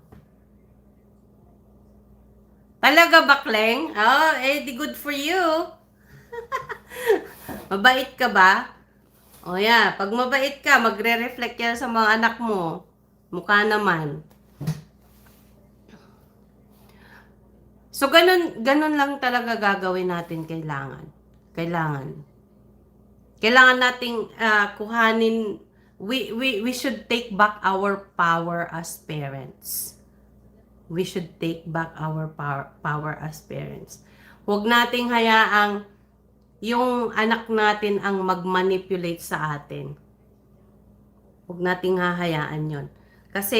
Talaga, Bakleng? Oh, di good for you. Mabait ka ba? O yeah, pag mabait ka, magre-reflect yan sa mga anak mo. Mukha naman. So, ganun lang talaga gagawin natin Kailangan nating kuhanin, we should take back our power as parents. We should take back our power as parents. Huwag nating hayaang yung anak natin ang mag-manipulate sa atin. Huwag nating hahayaan yon. Kasi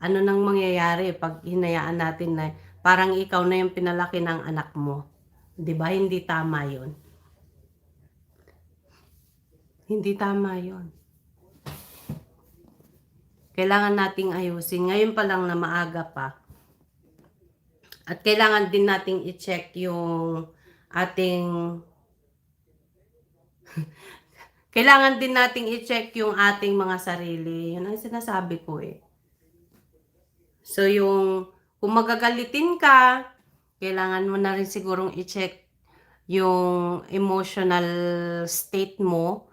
ano nang mangyayari pag hinayaan natin na parang ikaw na yung pinalaki ng anak mo. 'Di ba? Hindi tama 'yon. Hindi tama 'yon. Kailangan nating ayusin. Ngayon pa lang na maaga pa. At kailangan din nating i-check yung ating kailangan din nating i-check yung ating mga sarili. Yun ang sinasabi ko eh. So yung kung magagalitin ka, kailangan mo na rin sigurong i-check yung emotional state mo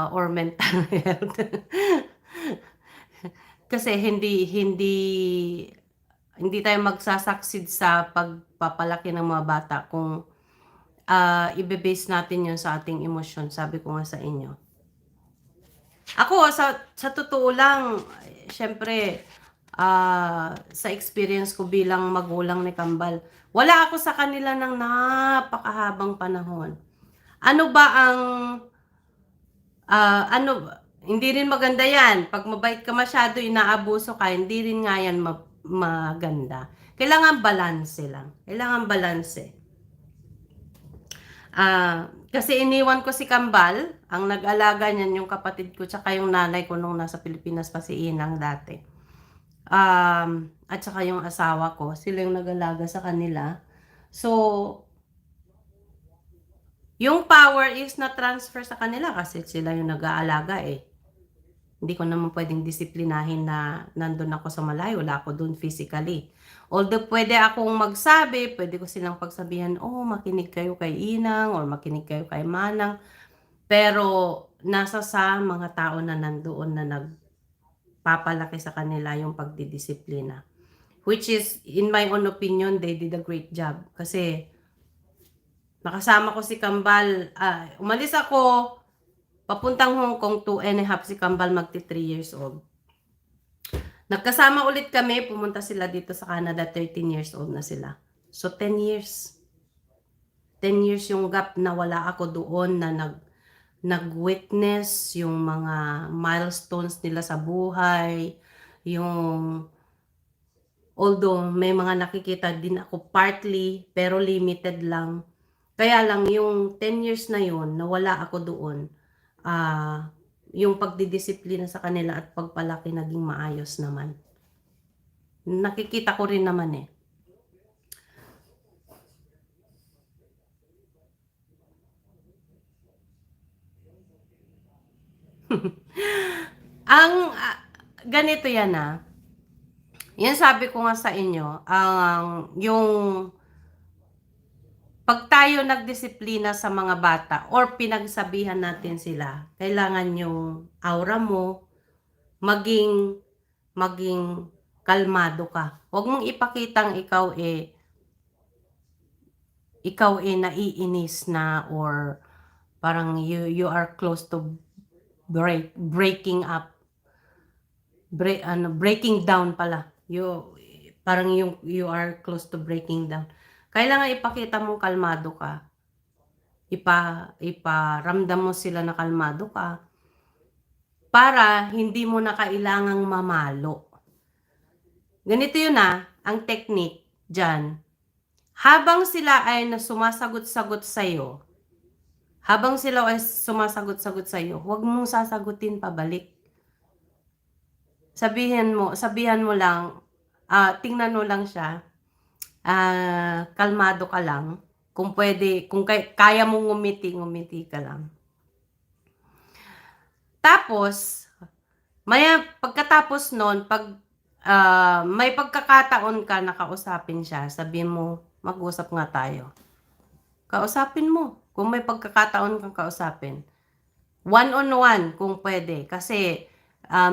or mental health. Kasi hindi tayo magsasucceed sa pagpapalaki ng mga bata kung ibe-base natin yun sa ating emosyon. Sabi ko nga sa inyo. Ako, sa totoo lang, syempre, sa experience ko bilang magulang ni Kambal, wala ako sa kanila ng napakahabang panahon. Ano ba ang, hindi rin maganda yan. Pag mabait ka masyado, inaabuso ka, hindi rin nga yan maganda. Kailangan balanse lang. Kailangan balanse. Kasi iniwan ko si Kambal, ang nag-alaga niyan yung kapatid ko, tsaka yung nanay ko nung nasa Pilipinas pa si Inang dati. At saka yung asawa ko, sila yung nag-alaga sa kanila. So, yung power is na transfer sa kanila kasi sila yung nag-aalaga eh. Hindi ko naman pwedeng disiplinahin na nandun ako sa malayo, wala ako dun physically. Although pwede akong magsabi, pwede ko silang pagsabihan, oh, makinig kayo kay Inang or makinig kayo kay Manang. Pero nasa sa mga tao na nandoon na nagpapalaki sa kanila yung pagdidisiplina. Which is, in my own opinion, they did a great job. Kasi nakasama ko si Kambal, umalis ako, papuntang Hong Kong, 2.5 si Kambal, magti 3 years old. Nagkasama ulit kami, pumunta sila dito sa Canada, 13 years old na sila. So 10 years. 10 years yung gap na wala ako doon na nag-witness yung mga milestones nila sa buhay, yung although may mga nakikita din ako partly, pero limited lang. Kaya lang yung 10 years na yun, nawala ako doon, yung pagdidisiplina sa kanila at pagpalaki naging maayos naman. Nakikita ko rin naman eh. Ang ganito yan yan sabi ko nga sa inyo, yung pag tayo nagdisiplina sa mga bata or pinagsabihan natin sila, kailangan yung aura mo maging kalmado ka. Huwag mong ipakitang ikaw naiinis na or parang you are close to breaking up. Breaking down pala. Parang you are close to breaking down. Kailangan ipakita mong kalmado ka. Iparamdam mo sila na kalmado ka para hindi mo na kailangang mamalo. Ganito yun ang technique dyan. Habang sila ay sumasagot-sagot sa'yo, huwag mong sasagutin pabalik. Sabihan mo lang, tingnan mo lang siya, kalmado ka lang. Kung pwede, kung kaya mong ngumiti ka lang. Tapos, pagkatapos nun, may pagkakataon ka na kausapin siya, sabihin mo, mag-usap nga tayo. Kausapin mo, kung may pagkakataon kang kausapin. One-on-one, kung pwede. Kasi,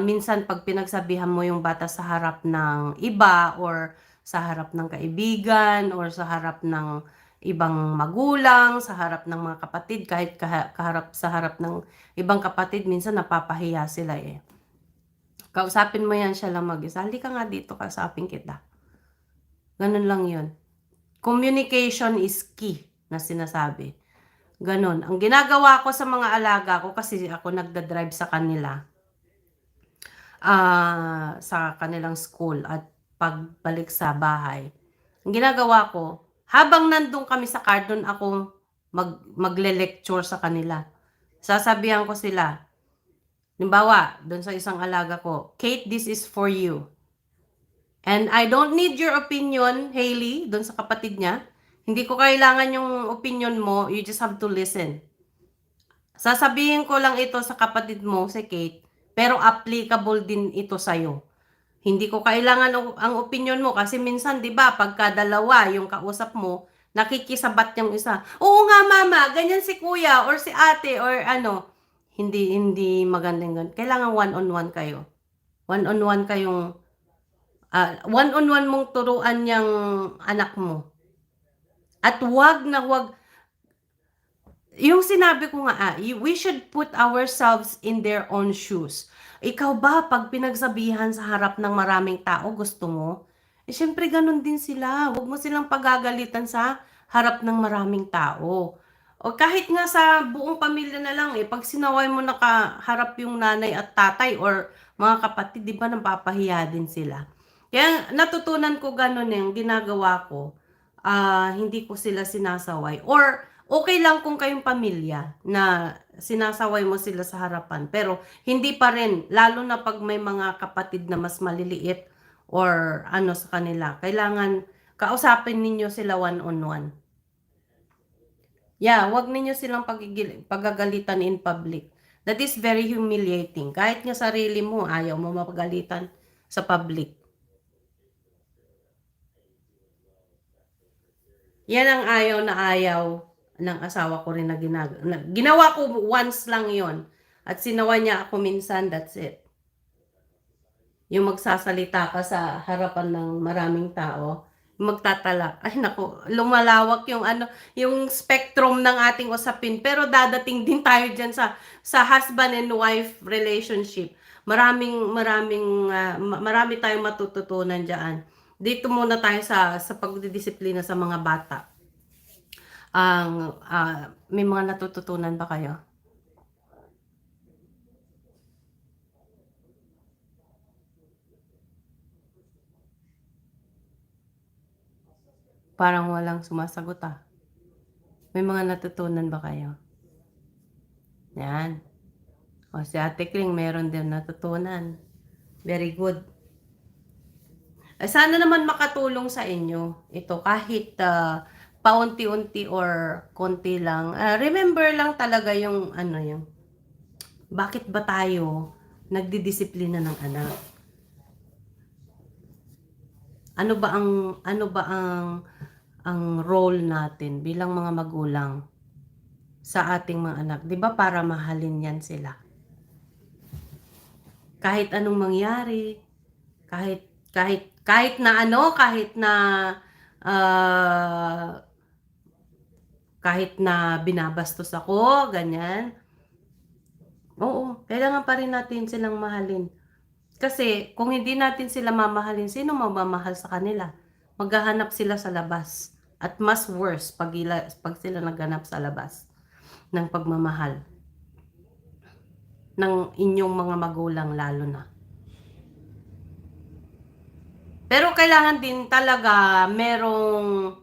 minsan pag pinagsabihan mo yung bata sa harap ng iba, or sa harap ng kaibigan, or sa harap ng ibang magulang, sa harap ng mga kapatid, kahit sa harap ng ibang kapatid, minsan napapahiya sila eh. Kausapin mo yan siya lang mag-isa. Halika nga dito, kausapin kita. Ganun lang yun. Communication is key na sinasabi. Ganun. Ang ginagawa ko sa mga alaga ko, kasi ako nagda-drive sa kanila, sa kanilang school at pagbalik sa bahay. Ang ginagawa ko, habang nandun kami sa car, doon ako magle-lecture sa kanila. Sasabihan ko sila, halimbawa, doon sa isang alaga ko, Kate, this is for you. And I don't need your opinion, Hailey, doon sa kapatid niya. Hindi ko kailangan yung opinion mo, you just have to listen. Sasabihin ko lang ito sa kapatid mo, si Kate, pero applicable din ito sa'yo. Hindi ko kailangan ang opinion mo kasi minsan, 'di ba, pagka dalawa yung kausap mo, nakikisabat yung isa. Oo nga mama, ganyan si kuya or si ate or ano. Hindi magandang ganun. Kailangan one-on-one kayo. One-on-one kayong one-on-one mong turuan yung anak mo. At wag yung sinabi ko nga, we should put ourselves in their own shoes. Ikaw ba, pag pinagsabihan sa harap ng maraming tao, gusto mo? Syempre, ganun din sila. Huwag mo silang pagagalitan sa harap ng maraming tao. O kahit nga sa buong pamilya na lang, pag sinaway mo nakaharap yung nanay at tatay or mga kapatid, di ba, napapahiya din sila. Kaya natutunan ko ganun yung ginagawa ko. Hindi ko sila sinasaway. Or, okay lang kung kayong pamilya na sinasaway mo sila sa harapan. Pero hindi pa rin, lalo na pag may mga kapatid na mas maliliit or ano sa kanila. Kailangan kausapin ninyo sila one-on-one. Yeah, wag ninyo silang pagagalitan in public. That is very humiliating. Kahit nga sarili mo, ayaw mo mapagalitan sa public. Yan ang ayaw ng asawa ko rin na ginawa ko once lang yon. At sinawa niya ako minsan, that's it. Yung magsasalita ka sa harapan ng maraming tao, magtatalak. Ay nako, lumalawak yung yung spectrum ng ating usapin. Pero dadating din tayo diyan sa husband and wife relationship. Marami tayong matututunan diyan. Dito muna tayo sa pagdidisiplina sa mga bata. May mga natututunan ba kayo? Parang walang sumasagot May mga natutunan ba kayo? Yan. O si Ate Kling, meron din natutunan. Very good. Sana naman makatulong sa inyo ito kahit paunti-unti or konti lang. Remember lang talaga yung yung bakit ba tayo nagdidisiplina ng anak? Ano ba ang role natin bilang mga magulang sa ating mga anak? 'Di ba para mahalin yan sila? Kahit anong mangyari, kahit na binabastos ako, ganyan. Oo, kailangan pa rin natin silang mahalin. Kasi kung hindi natin sila mamahalin, sino magmamahal sa kanila? Maghahanap sila sa labas. At mas worse pag sila naghanap sa labas ng pagmamahal ng inyong mga magulang lalo na. Pero kailangan din talaga merong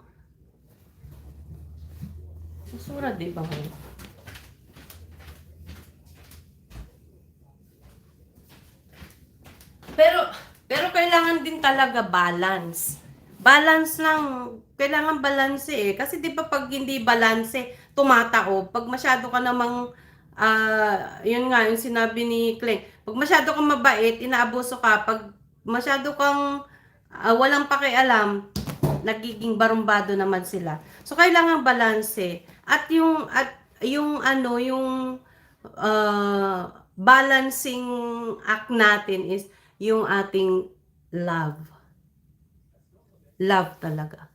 susura, di ba? Pero pero kailangan din talaga balance. Balance lang, kailangan balance eh. Kasi 'di ba pag hindi balance, tumataob. Pag masyado ka namang yun nga yung sinabi ni Clay. Pag masyado kang mabait, inaabuso ka. Pag masyado kang walang pakialam, nagiging barumbado naman sila. So kailangan balance eh. At yung ano, yung balancing act natin is yung ating love. Love talaga.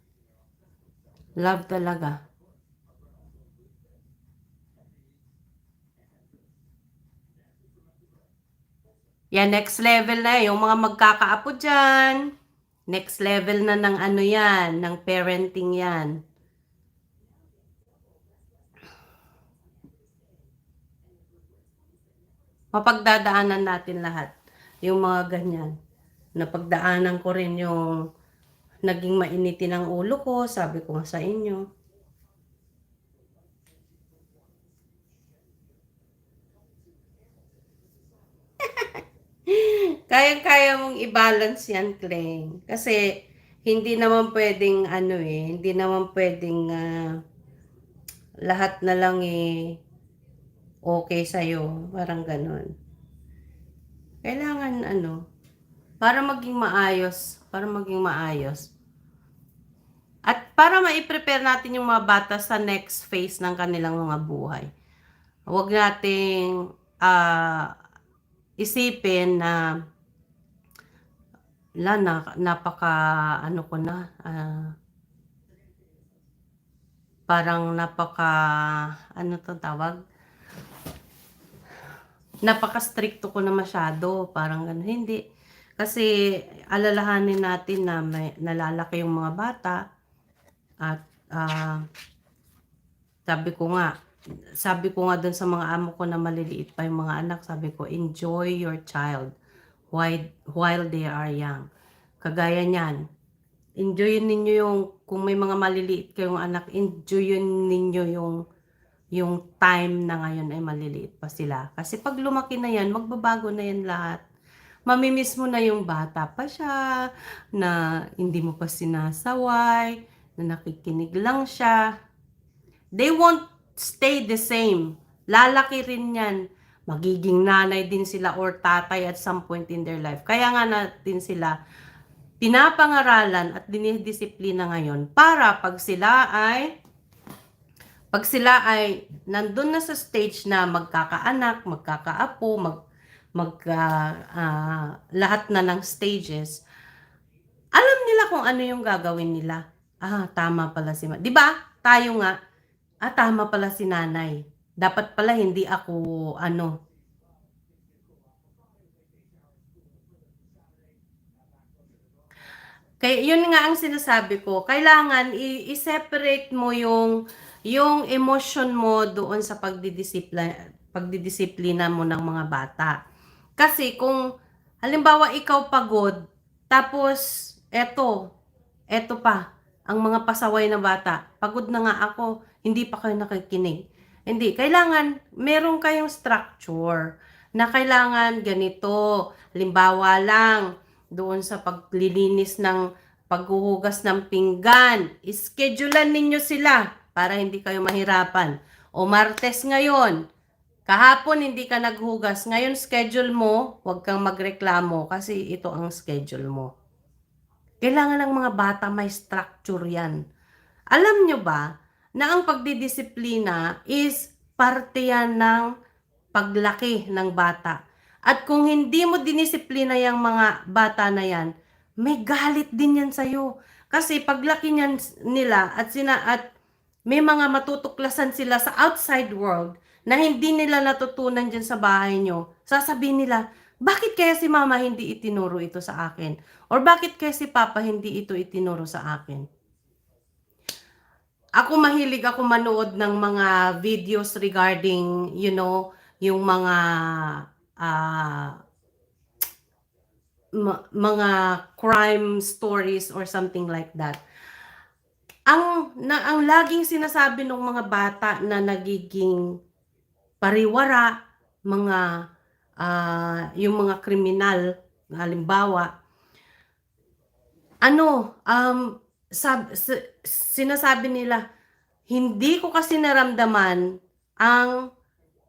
Love talaga. Yan, next level na yung mga magkakaapo dyan. Next level na ng ano yan, ng parenting yan. Mapagdadaanan natin lahat. Yung mga ganyan. Napagdaanan ko rin yung naging mainitin ang ulo ko, sabi ko nga sa inyo. Kaya-kaya mong i-balance yan, Kleng. Kasi, hindi naman pwedeng ano eh, hindi naman pwedeng lahat na lang eh, okay sa'yo. Parang ganun. Kailangan ano, para maging maayos, para maging maayos. At para ma-prepare natin yung mga bata sa next phase ng kanilang mga buhay. Huwag nating isipin na napaka ano ko na parang napaka ano to tawag, napaka-stricto ko na masyado, parang gano'n. Hindi. Kasi alalahanin natin na may nalalaki yung mga bata at sabi ko nga dun sa mga amo ko na maliliit pa yung mga anak, sabi ko, enjoy your child while they are young. Kagaya niyan, enjoyin ninyo yung, kung may mga maliliit kayong anak, enjoyin ninyo yung time na ngayon ay maliliit pa sila. Kasi pag lumaki na yan, magbabago na yan lahat. Mamimiss mo na yung bata pa siya, na hindi mo pa sinasaway, na nakikinig lang siya. They won't stay the same. Lalaki rin yan. Magiging nanay din sila or tatay at some point in their life. Kaya nga natin sila pinapangaralan at dinidisiplina ngayon para pag sila ay nandun na sa stage na magkakaanak, magkakaapo, lahat na ng stages, alam nila kung ano yung gagawin nila. Tama pala si di ba? Tayo nga, tama pala si nanay. Dapat pala hindi ako Kaya yun nga ang sinasabi ko, kailangan i-separate mo yung emotion mo doon sa pagdidisiplina mo ng mga bata. Kasi kung halimbawa ikaw pagod, tapos eto pa, ang mga pasaway na bata, pagod na nga ako, hindi pa kayo nakikinig. Hindi, kailangan meron kayong structure na kailangan ganito. Halimbawa lang, doon sa paglilinis ng paghuhugas ng pinggan. Schedulean ninyo sila para hindi kayo mahirapan. O Martes ngayon, kahapon hindi ka naghugas. Ngayon schedule mo, huwag kang magreklamo kasi ito ang schedule mo. Kailangan ng mga bata may structure yan. Alam nyo ba na ang pagdidisiplina is parte yan ng paglaki ng bata. At kung hindi mo dinisiplina yung mga bata na yan, may galit din yan sa'yo. Kasi paglaki niyan nila at may mga matutuklasan sila sa outside world na hindi nila natutunan dyan sa bahay nyo, sasabihin nila, Bakit kaya si mama hindi itinuro ito sa akin? Or bakit kaya si papa hindi ito itinuro sa akin? Ako mahilig ako manood ng mga videos regarding, yung mga ah, mga crime stories or something like that. Ang laging sinasabi ng mga bata na nagiging pariwara, mga yung mga kriminal, halimbawa, sinasabi nila, hindi ko kasi naramdaman ang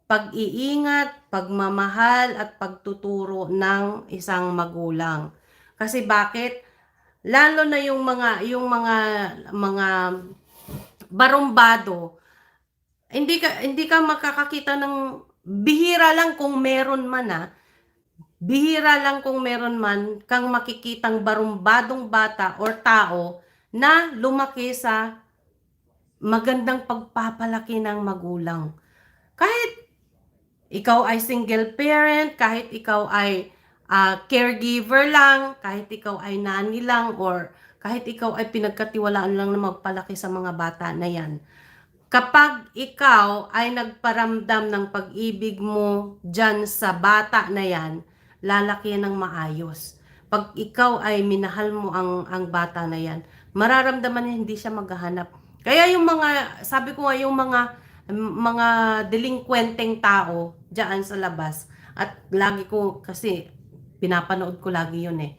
pag-iingat, pagmamahal at pagtuturo ng isang magulang. Kasi bakit? Lalo na yung mga barumbado, hindi ka makakakita ng, bihira lang kung meron man, bihira lang kung meron man kang makikitang barumbadong bata or tao na lumaki sa magandang pagpapalaki ng magulang. Kahit ikaw ay single parent, kahit ikaw ay caregiver lang, kahit ikaw ay nanny lang, or kahit ikaw ay pinagkatiwalaan lang na magpalaki sa mga bata na yan. Kapag ikaw ay nagparamdam ng pag-ibig mo dyan sa bata na yan, lalaki yan ng maayos. Pag ikaw ay minahal mo ang bata na yan, mararamdaman niya hindi siya maghahanap. Kaya yung mga, sabi ko nga, yung mga delinkwenteng tao dyan sa labas, at lagi ko, kasi pinapanood ko lagi yun eh,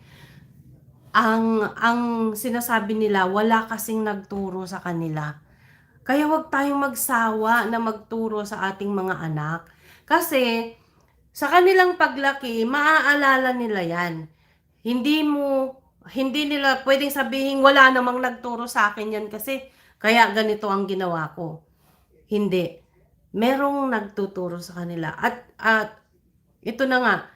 ang sinasabi nila, wala kasing nagturo sa kanila. Kaya wag tayong magsawa na magturo sa ating mga anak. Kasi sa kanilang paglaki, maaalala nila yan. Hindi nila pwedeng sabihin wala namang nagturo sa akin yan kasi kaya ganito ang ginawa ko. Hindi. Merong nagtuturo sa kanila. At ito na nga,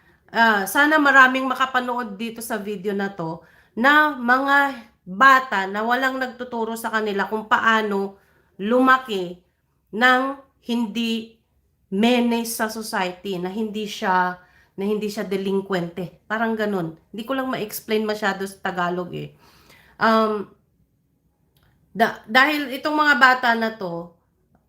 sana maraming makapanood dito sa video na to na mga bata na walang nagtuturo sa kanila kung paano lumaki ng hindi menace sa society, na hindi siya delinquente. Parang ganun. Hindi ko lang ma-explain masyado sa Tagalog eh. Dahil itong mga bata na to,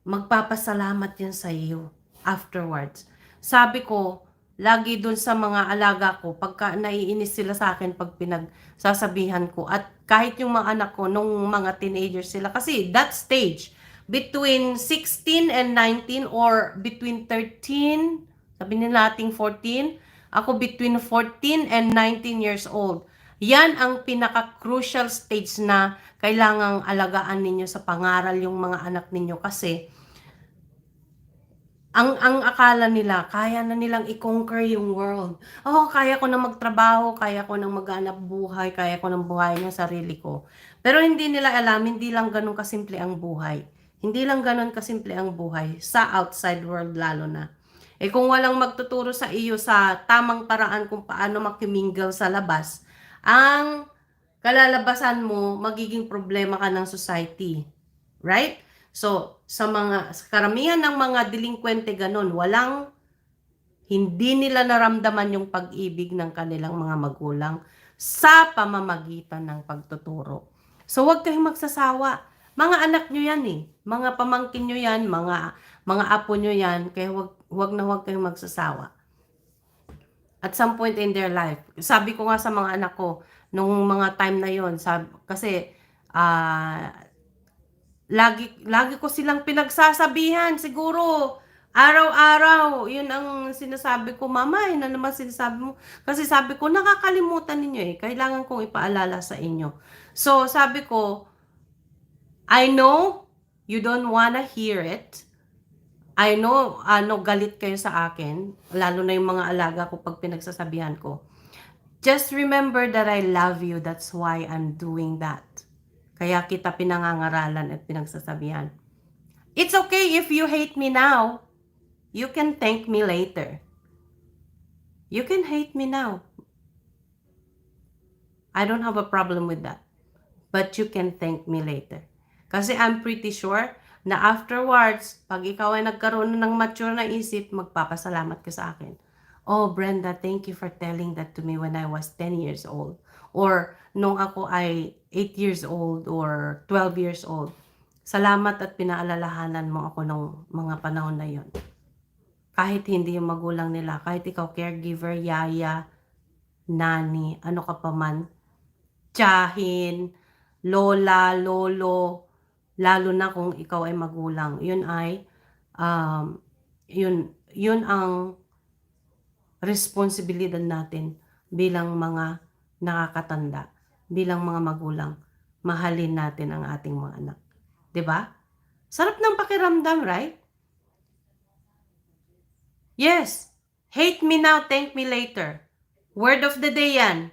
magpapasalamat yan sa iyo afterwards. Sabi ko, lagi dun sa mga alaga ko, pagka naiinis sila sa akin pag pinagsasabihan ko, at kahit yung mga anak ko, nung mga teenagers sila, kasi that stage, between 16 and 19 or between 13, sabi nila nating 14, ako between 14 and 19 years old. Yan ang pinaka-crucial stage na kailangang alagaan ninyo sa pangaral yung mga anak ninyo, kasi ang akala nila, kaya na nilang i-conquer yung world. Oh, kaya ko na magtrabaho, kaya ko nang maghanap buhay, kaya ko nang buhayin yung sarili ko. Pero hindi nila alam, hindi lang ganun kasimple ang buhay. Hindi lang ganun kasimple ang buhay, sa outside world lalo na. Eh kung walang magtuturo sa iyo sa tamang paraan kung paano makimingle sa labas, ang kalalabasan mo, magiging problema ka ng society. Right? So, sa karamihan ng mga delinkwente ganun, hindi nila naramdaman yung pag-ibig ng kanilang mga magulang sa pamamagitan ng pagtuturo. So, huwag kayong magsasawa. Mga anak nyo yan eh. Mga pamangkin nyo yan, mga apo nyo yan. Kaya huwag kayong magsasawa. At some point in their life, sabi ko nga sa mga anak ko, nung mga time na yon, kasi lagi ko silang pinagsasabihan, siguro araw-araw, yun ang sinasabi ko, mama, yun na naman sinasabi mo. Kasi sabi ko, nakakalimutan ninyo eh, kailangan kong ipaalala sa inyo. So, sabi ko, I know you don't wanna hear it. I know, galit kayo sa akin, lalo na yung mga alaga ko pag pinagsasabihan ko. Just remember that I love you, that's why I'm doing that. Kaya kita pinangangaralan at pinagsasabihan. It's okay if you hate me now. You can thank me later. You can hate me now. I don't have a problem with that. But you can thank me later. Kasi I'm pretty sure na afterwards, pag ikaw ay nagkaroon ng mature na isip, magpapasalamat ka sa akin. Oh, Brenda, thank you for telling that to me when I was 10 years old. Or nung ako ay 8 years old or 12 years old. Salamat at pinaalalahanan mo ako ng mga panahon na yon. Kahit hindi yung magulang nila, kahit ikaw caregiver, yaya, nani, ano ka pa man, tiyahin, lola, lolo, lalo na kung ikaw ay magulang. Yun ay, yun ang responsibilidad natin bilang mga nakakatanda, bilang mga magulang. Mahalin natin ang ating mga anak. 'Di ba? Sarap ng pakiramdam, right? Yes. Hate me now, thank me later. Word of the day yan.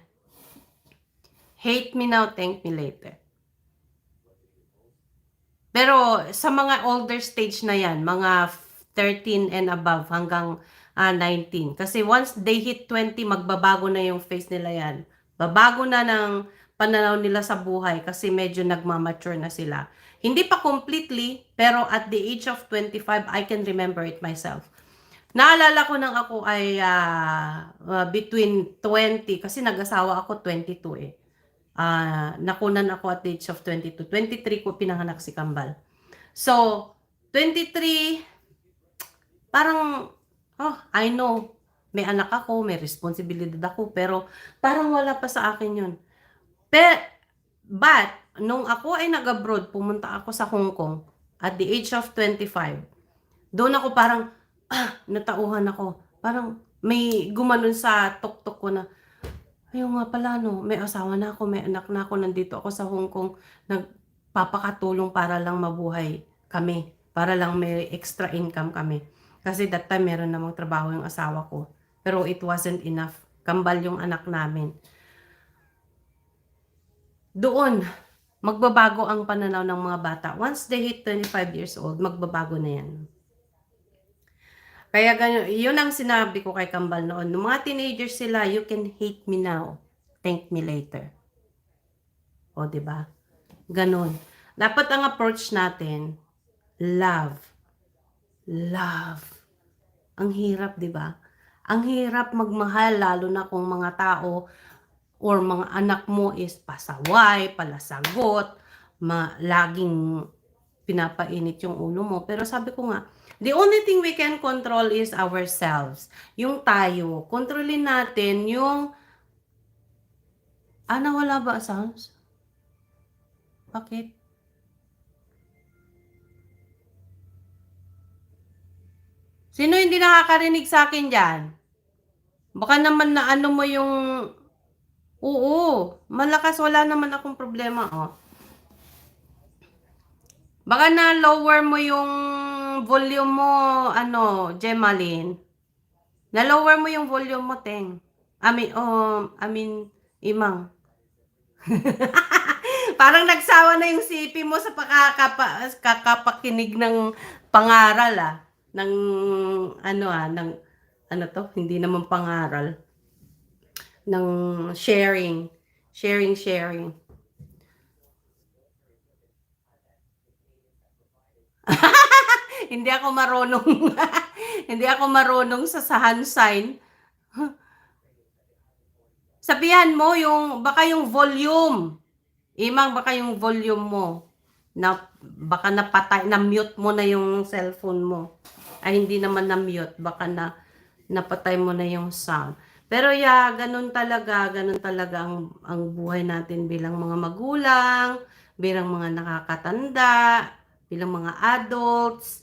Hate me now, thank me later. Pero sa mga older stage na yan, mga 13 and above hanggang 19. Kasi once they hit 20, magbabago na yung face nila yan. Babago na ng pananaw nila sa buhay kasi medyo nagmamature na sila. Hindi pa completely, pero at the age of 25, I can remember it myself. Naalala ko nang ako ay between 20, kasi nag-asawa ako 22 eh. Nakunan ako at the age of 22. 23 ko pinanganak si Kambal. So, 23, parang, I know, may anak ako, may responsibilidad ako, pero parang wala pa sa akin yun. But, nung ako ay nag-abroad, pumunta ako sa Hong Kong at the age of 25, doon ako parang, natauhan ako. Parang may gumanon sa tuktok ko na, ayaw nga pala no, may asawa na ako, may anak na ako, nandito ako sa Hong Kong, nagpapakatulong para lang mabuhay kami, para lang may extra income kami. Kasi that time meron namang trabaho yung asawa ko. Pero it wasn't enough. Kambal yung anak namin. Doon, magbabago ang pananaw ng mga bata. Once they hit 25 years old, magbabago na yan. Kaya ganyan, yun ang sinabi ko kay Kambal noon. Nung mga teenagers sila, you can hate me now, thank me later. O, diba? Ganon. Dapat ang approach natin, love. Love. Ang hirap, diba? Ang hirap magmahal, lalo na kung mga tao or mga anak mo is pasaway, palasagot, laging pinapainit yung ulo mo. Pero sabi ko nga, the only thing we can control is ourselves. Yung tayo, kontrolin natin yung, nawala ba sounds? Bakit? Sino hindi nakakarinig sa akin dyan? Baka naman na ano mo yung, oo, malakas, wala naman akong problema, oh. Baka na lower mo yung volume mo, Gemaline. Na lower mo yung volume mo, Teng. Imang. Parang nagsawa na yung sipi mo sa kakapakinig ng pangaral, ng hindi naman pangaral. Ng sharing. Sharing. Hindi ako marunong hindi ako marunong sa hand sign. Sabihan mo baka yung volume. Imang, baka yung volume mo baka na-mute mo na yung cellphone mo. Ay, hindi naman na-mute, baka napatay mo na yung sound. Pero ganun talaga ang buhay natin bilang mga magulang, bilang mga nakakatanda, bilang mga adults.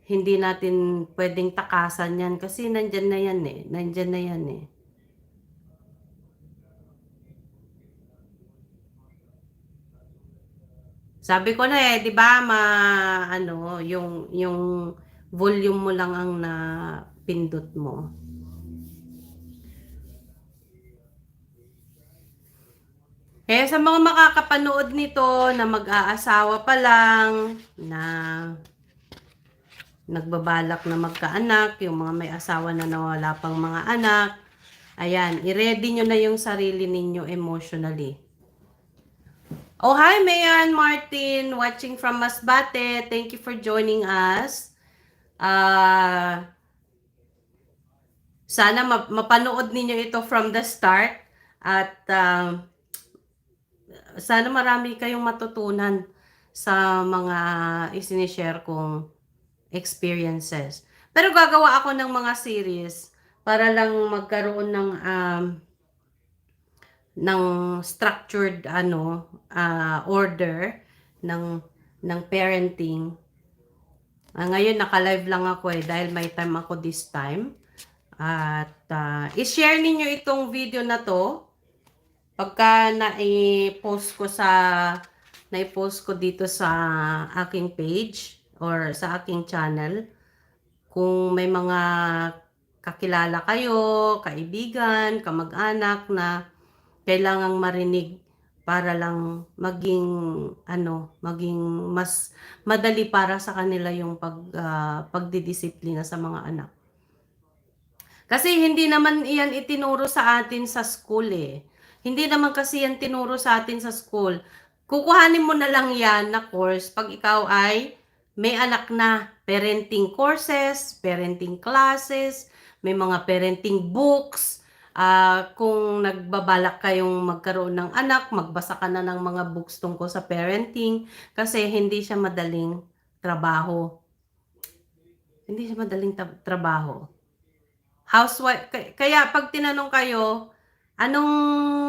Hindi natin pwedeng takasan yan kasi nandyan na yan eh. Sabi ko na 'di ba, yung volume mo lang ang napindot mo. Kaya sa mga makakapanood nito na mag-aasawa pa lang, na nagbabalak na magkaanak, yung mga may asawa na nawala pang mga anak, ayan, i-ready nyo na yung sarili ninyo emotionally. Oh, hi Mayan Martin, watching from Masbate. Thank you for joining us. Sana mapanood ninyo ito from the start at sana marami kayong matutunan sa mga isinishare kong experiences. Pero gagawa ako ng mga series para lang magkaroon ng structured order ng parenting. Ngayon naka-live lang ako dahil may time ako this time. At i-share ninyo itong video na to pagka na-post ko dito sa aking page or sa aking channel. Kung may mga kakilala kayo, kaibigan, kamag-anak na kailangang marinig para lang maging mas madali para sa kanila yung pagdidisiplina sa mga anak. Kasi hindi naman iyan itinuro sa atin sa school Hindi naman kasi yan tinuro sa atin sa school. Kukuhanin mo na lang yan na course pag ikaw ay may anak na. Parenting courses, parenting classes, may mga parenting books. Kung nagbabalak kayong magkaroon ng anak, magbasa ka na ng mga books tungkol sa parenting kasi hindi siya madaling trabaho. Hindi siya madaling trabaho. Housewife, kaya pag tinanong kayo, anong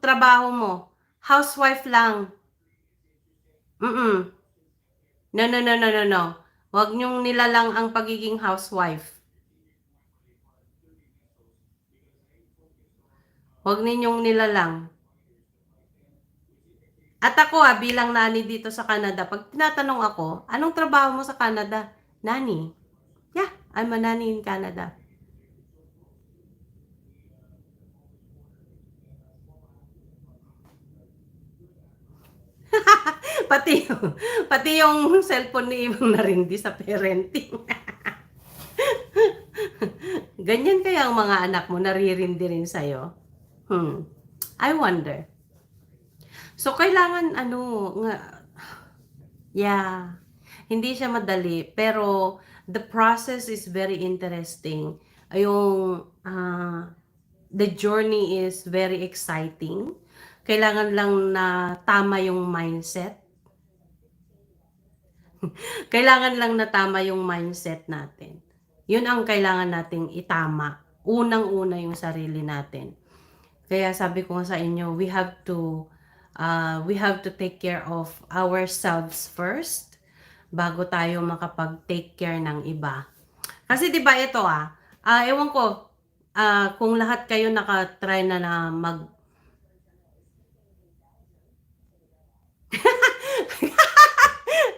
trabaho mo? Housewife lang. No, no, no, no, no, no. Huwag niyong nilalang ang pagiging housewife. Huwag ninyong nilalang. At ako bilang nani dito sa Canada, pag tinatanong ako, anong trabaho mo sa Canada? Nani. Yeah, I'm a nanny in Canada. pati yung cellphone ni Ibang narindi sa parenting. Ganyan kaya ang mga anak mo naririndi rin sa'yo? I wonder. So, kailangan yeah, hindi siya madali, pero the process is very interesting. The journey is very exciting. Kailangan lang na tama yung mindset. Kailangan lang na tama yung mindset natin. Yun ang kailangan nating itama. Unang-una yung sarili natin. Kaya sabi ko nga sa inyo, we have to take care of ourselves first bago tayo makapag-take care ng iba. Kasi 'di ba ito ewan ko kung lahat kayo naka-try na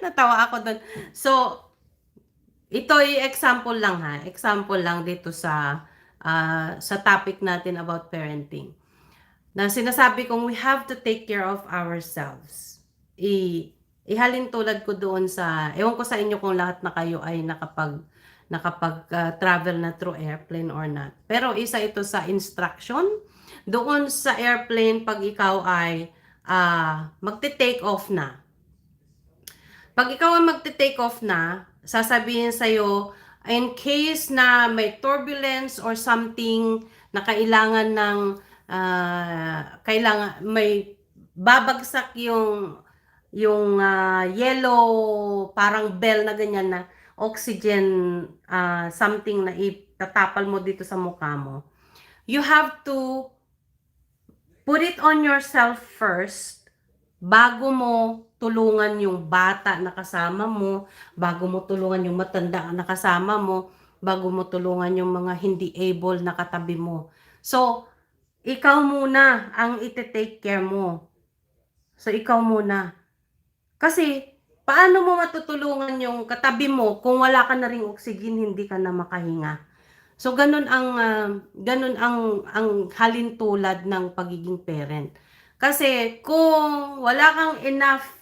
natawa ako doon. So, ito ay example lang example lang dito sa topic natin about parenting. Na sinasabi kong we have to take care of ourselves. Ihalin tulad ko doon sa, ewan ko sa inyo kung lahat na kayo ay travel na through airplane or not. Pero isa ito sa instruction. Doon sa airplane, pag ikaw ay magte-take off na. Pag ikaw ay magte-take off na, sasabihin sa'yo, in case na may turbulence or something na kailangan may babagsak yung yellow parang bell na ganyan na oxygen something na itatapal mo dito sa mukha mo. You have to put it on yourself first bago mo tulungan yung bata na kasama mo, bago mo tulungan yung matanda na kasama mo, bago mo tulungan yung mga hindi able na katabi mo. So, ikaw muna ang ite-take care mo. So, ikaw muna. Kasi, paano mo matutulungan yung katabi mo kung wala ka na ring oxygen, hindi ka na makahinga? So, ganun ang halintulad ng pagiging parent. Kasi, kung wala kang enough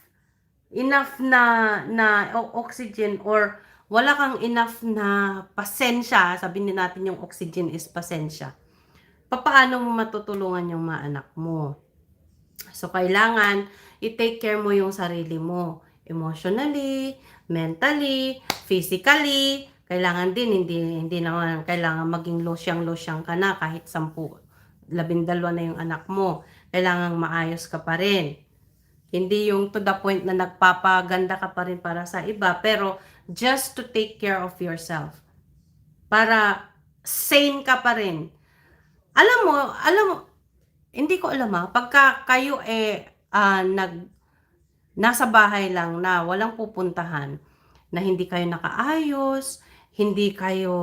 na oxygen or wala kang enough na pasensya, sabihin natin yung oxygen is pasensya, paano mo matutulungan yung mga anak mo? So, kailangan i-take care mo yung sarili mo. Emotionally, mentally, physically, Kailangan din hindi naman kailangan maging losyang-losyang ka na kahit 12 na yung anak mo. Kailangang maayos ka pa rin. Hindi yung to the point na nagpapaganda ka pa rin para sa iba, pero just to take care of yourself. Para sane ka pa rin. Alam mo, hindi ko alam pagka kayo nasa bahay lang na walang pupuntahan, na hindi kayo nakaayos, hindi kayo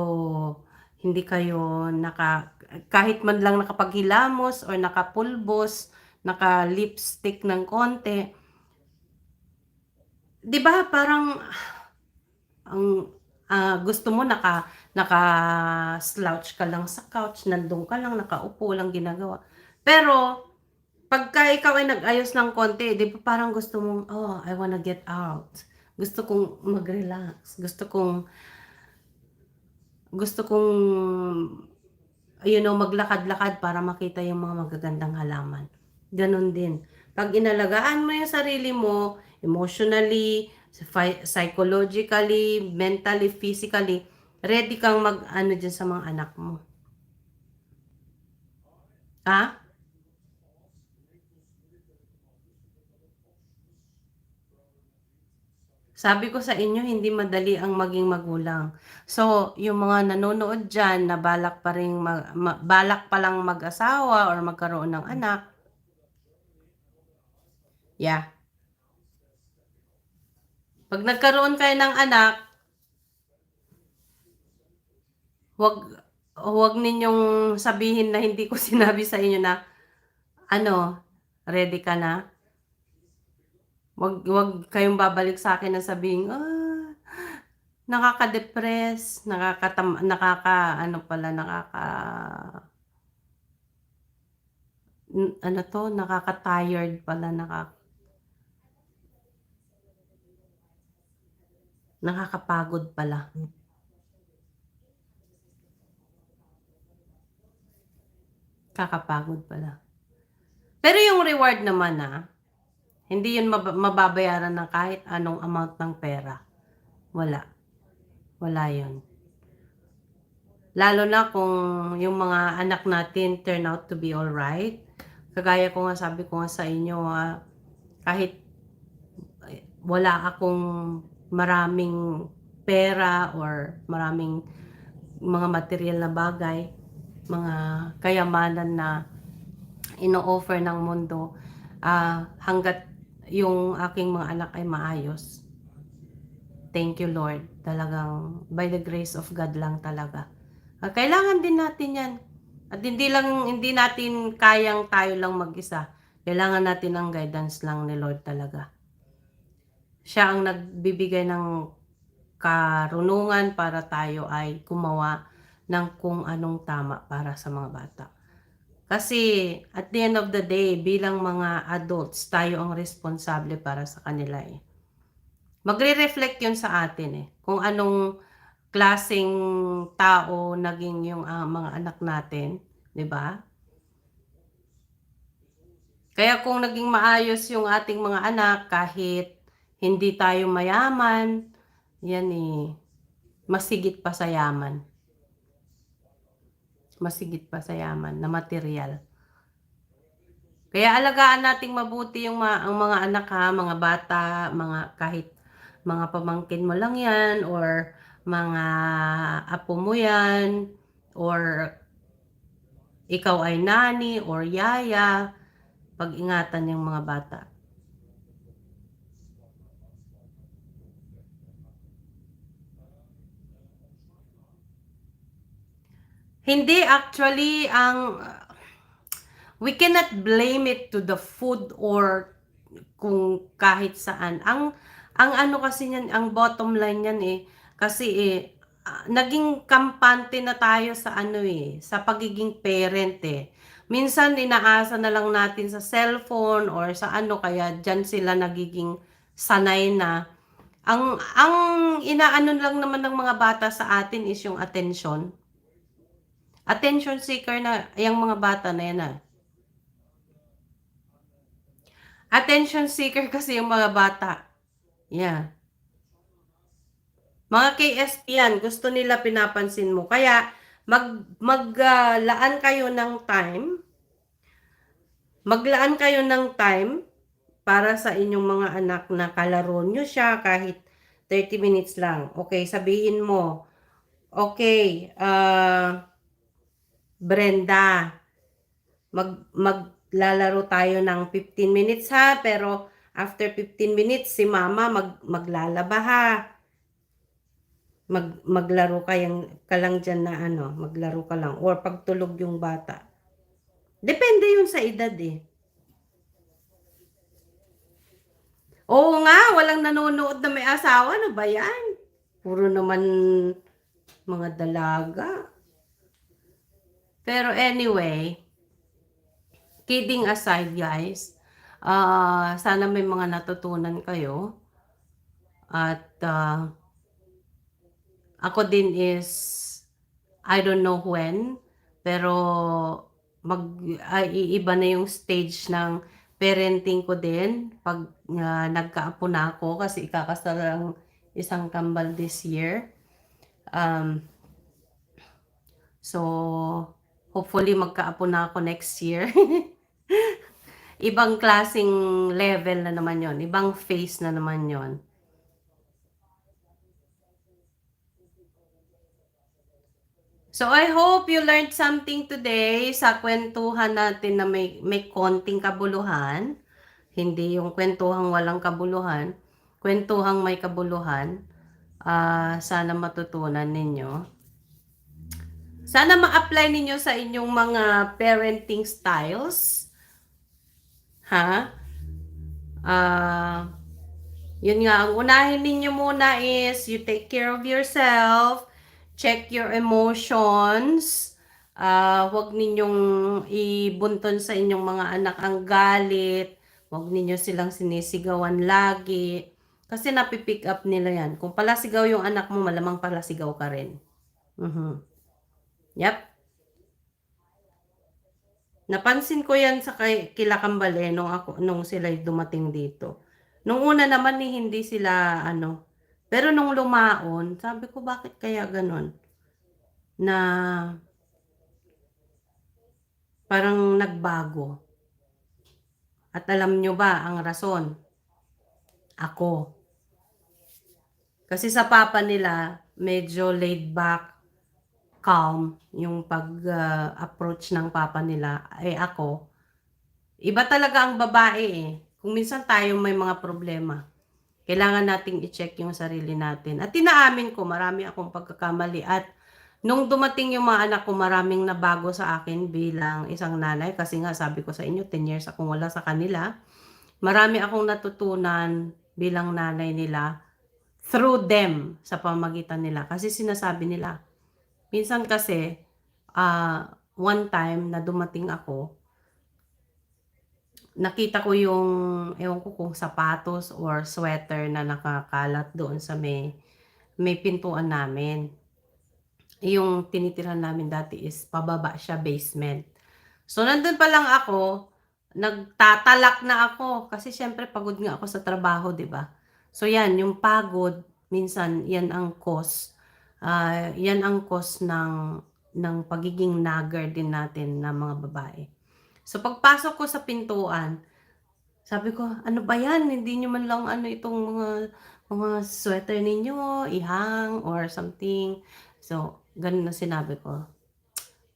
hindi kayo kahit man lang nakapaghilamos or nakapulbos, naka-lipstick ng konti, 'di ba parang ang gusto mo naka-slouch ka lang sa couch, nandun ka lang, nakaupo lang ginagawa. Pero pagka ikaw ay nag-ayos ng konti, 'di ba parang gusto mong, "Oh, I wanna get out." Gusto kong mag-relax, gusto kong maglakad-lakad para makita yung mga magagandang halaman. Gano'n din. 'Pag inalagaan mo yung sarili mo, emotionally, psychologically, mentally, physically, ready kang mag-ano diyan sa mga anak mo. Ha? Sabi ko sa inyo hindi madali ang maging magulang. So, yung mga nanonood diyan na balak pa ring balak pa lang mag-asawa or magkaroon ng anak, yeah. 'Pag nagkaroon kayo ng anak, huwag huwag ninyong sabihin na hindi ko sinabi sa inyo na ano, ready ka na? Huwag kayong babalik sa'kin na sabihing, nakaka-depress, nakaka-ano pala, ano 'to, nakaka-tired pala, nakakapagod pala, kakapagod pala. Pero yung reward naman, hindi yun mababayaran ng kahit anong amount ng pera, wala, wala yun. Lalo na kung yung mga anak natin turn out to be alright. Kagaya ko nga, sabi ko nga sa inyo, kahit wala akong maraming pera or maraming mga material na bagay, mga kayamanan na ino-offer ng mundo, hangga't yung aking mga anak ay maayos, thank you Lord. Talagang by the grace of God lang talaga. Kailangan din natin 'yan. At hindi natin kayang tayo lang mag-isa. Kailangan natin ng guidance lang ni Lord talaga. Siya ang nagbibigay ng karunungan para tayo ay gumawa ng kung anong tama para sa mga bata. Kasi at the end of the day, bilang mga adults, tayo ang responsable para sa kanila Magre-reflect 'yun sa atin kung anong klaseng tao naging yung, mga anak natin, 'di ba? Kaya kung naging maayos yung ating mga anak kahit hindi tayo mayaman, 'yan, mas higit pa sa yaman, mas higit pa sa yaman na materyal. Kaya alagaan nating mabuti ang mga anak mga bata, kahit mga pamangkin mo lang 'yan or mga apo mo 'yan or ikaw ay nani or yaya, pag-ingatan yung mga bata. Hindi actually we cannot blame it to the food or kung kahit saan. Ang ano kasi niyan, ang bottom line niyan kasi naging kampante na tayo sa sa pagiging parent Minsan inaasa na lang natin sa cellphone or sa kaya diyan sila nagiging sanay na. Ang inaano lang naman ng mga bata sa atin is yung attention. Attention seeker na yang mga bata na yan. Attention seeker kasi yung mga bata. Yeah. Mga KSP yan, gusto nila pinapansin mo. Kaya, maglaan kayo ng time, maglaan kayo ng time para sa inyong mga anak na kalaro nyo siya kahit 30 minutes lang. Okay, sabihin mo, okay, Brenda, maglalaro tayo ng 15 minutes ha, pero after 15 minutes si mama maglalaba ha. Maglaro ka lang dyan na ano, maglaro ka lang or pagtulog yung bata. Depende yun sa edad eh. Oo nga, walang nanonood na may asawa, ano ba yan? Puro naman mga dalaga. Pero anyway, kidding aside guys, sana may mga natutunan kayo. At ako din is, I don't know when, pero iiba na yung stage ng parenting ko din pag nagkaapo na ako kasi ikakasal lang isang kambal this year. So, hopefully magkaapo na ako next year. Ibang klaseng level na naman yon, ibang phase na naman yon. So I hope you learned something today sa kwentuhan natin na may konting kabuluhan. Hindi yung kwentuhang walang kabuluhan, kwentuhang may kabuluhan. Sana matutunan ninyo. Sana ma-apply ninyo sa inyong mga parenting styles. Ha? Yun nga, ang unahin ninyo muna is you take care of yourself, check your emotions, huwag ninyong ibunton sa inyong mga anak ang galit, huwag ninyo silang sinisigawan lagi, kasi napipick up nila yan. Kung palasigaw yung anak mo, malamang palasigaw ka rin. Yep. Napansin ko yan sa kila Kambale nung sila dumating dito. Nung una naman hindi sila ano. Pero nung lumaon, sabi ko bakit kaya ganon? Na parang nagbago. At alam nyo ba ang rason? Ako. Kasi sa papa nila, medyo laid back, calm yung pag-approach ng papa nila. Ako, iba talaga ang babae eh. Kung minsan tayo may mga problema, kailangan nating i-check yung sarili natin. At tinaamin ko, marami akong pagkakamali. At nung dumating yung mga anak ko, maraming nabago sa akin bilang isang nanay. Kasi nga sabi ko sa inyo, 10 years akong wala sa kanila. Marami akong natutunan bilang nanay nila through them sa pamagitan nila. Kasi sinasabi nila, minsan kasi, one time na dumating ako, nakita ko yung, ewan ko kung sapatos or sweater na nakakalat doon sa may pintuan namin. Yung tinitirhan namin dati is pababa siya, basement. So, nandun pa lang ako, nagtatalak na ako. Kasi syempre, pagod nga ako sa trabaho, di ba? So, yan, yung pagod, minsan, yan ang cause. Yan ang cause ng pagiging nagger din natin na mga babae. So, pagpasok ko sa pintuan, sabi ko, ano ba yan? Hindi nyo man lang ano itong mga sweater ninyo, ihang or something. So, ganun na sinabi ko.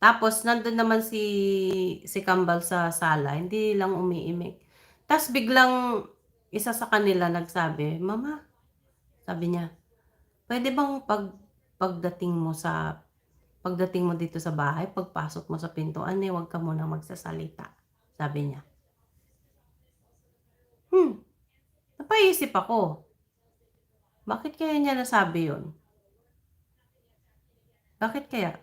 Tapos, nandun naman si Kambal sa sala, hindi lang umiimik. Tapos, biglang isa sa kanila nagsabi, Mama, sabi niya, pwede bang pagdating mo dito sa bahay, pagpasok mo sa pintuan, huwag ka muna magsasalita. Sabi niya. Napaisip ako. Bakit kaya niya nasabi yun? Bakit kaya?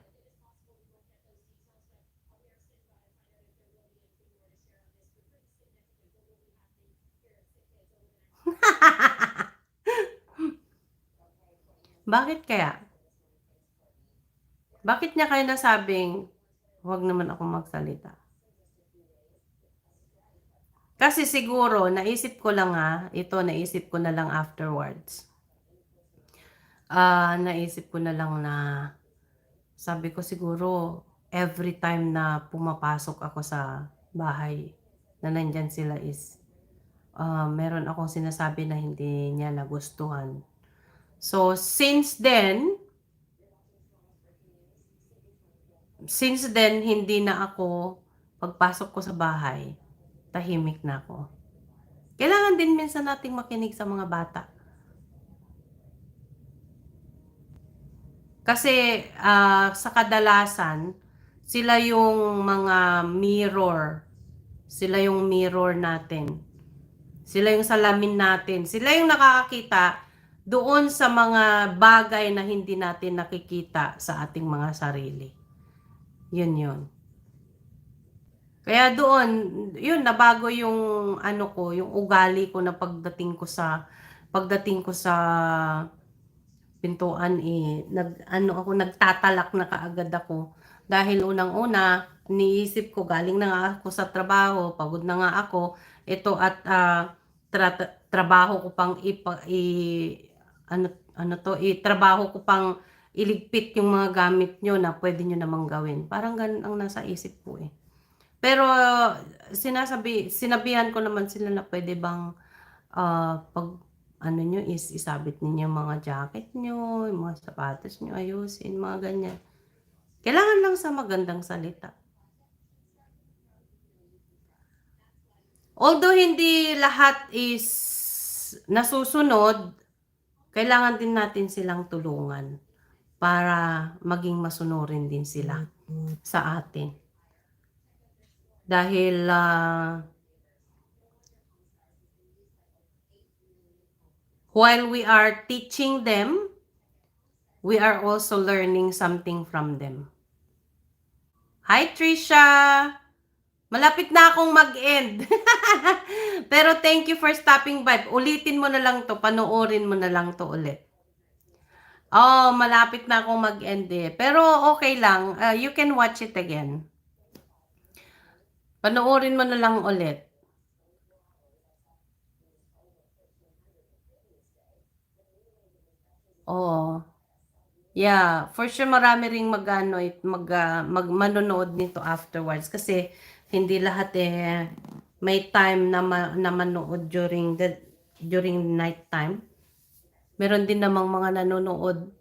Bakit kaya? Bakit niya kaya nasabing, huwag naman ako magsalita? Kasi siguro, naisip ko lang naisip ko na lang afterwards. naisip ko na lang na sabi ko siguro every time na pumapasok ako sa bahay na nandiyan sila is, meron akong sinasabi na hindi niya nagustuhan. So, since then hindi na ako pagpasok ko sa bahay, tahimik na ako. Kailangan din minsan nating makinig sa mga bata. Kasi, sa kadalasan, sila yung mga mirror. Sila yung mirror natin. Sila yung salamin natin. Sila yung nakakakita doon sa mga bagay na hindi natin nakikita sa ating mga sarili. Yun yun. Kaya doon, yun nabago yung ano ko, yung ugali ko na pagdating ko sa pintuan nagtatalak na kaagad ako. Dahil unang-una, niisip ko galing na nga ako sa trabaho, pagod na nga ako, ito at trabaho ko pang trabaho ko pang iligpit yung mga gamit nyo na pwede nyo namang gawin. Parang ganun ang nasa isip ko eh. Pero sinabihan ko naman sila na pwede bang pag ano nyo is isabit ninyo yung mga jacket nyo, yung mga sapatos nyo, ayusin, mga ganyan. Kailangan lang sa magandang salita. Although hindi lahat is nasusunod, kailangan din natin silang tulungan para maging masunurin din sila sa atin. Dahil while we are teaching them, we are also learning something from them. Hi, Trisha! Malapit na akong mag-end. Pero thank you for stopping by. Ulitin mo na lang to, panoorin mo na lang to ulit. Oh, malapit na akong mag-end eh. Pero okay lang, you can watch it again. Panoorin mo na lang ulit. Oo. Yeah, for sure marami ring manonood nito afterwards kasi hindi lahat may time na manood during night time. Meron din namang mga nanonood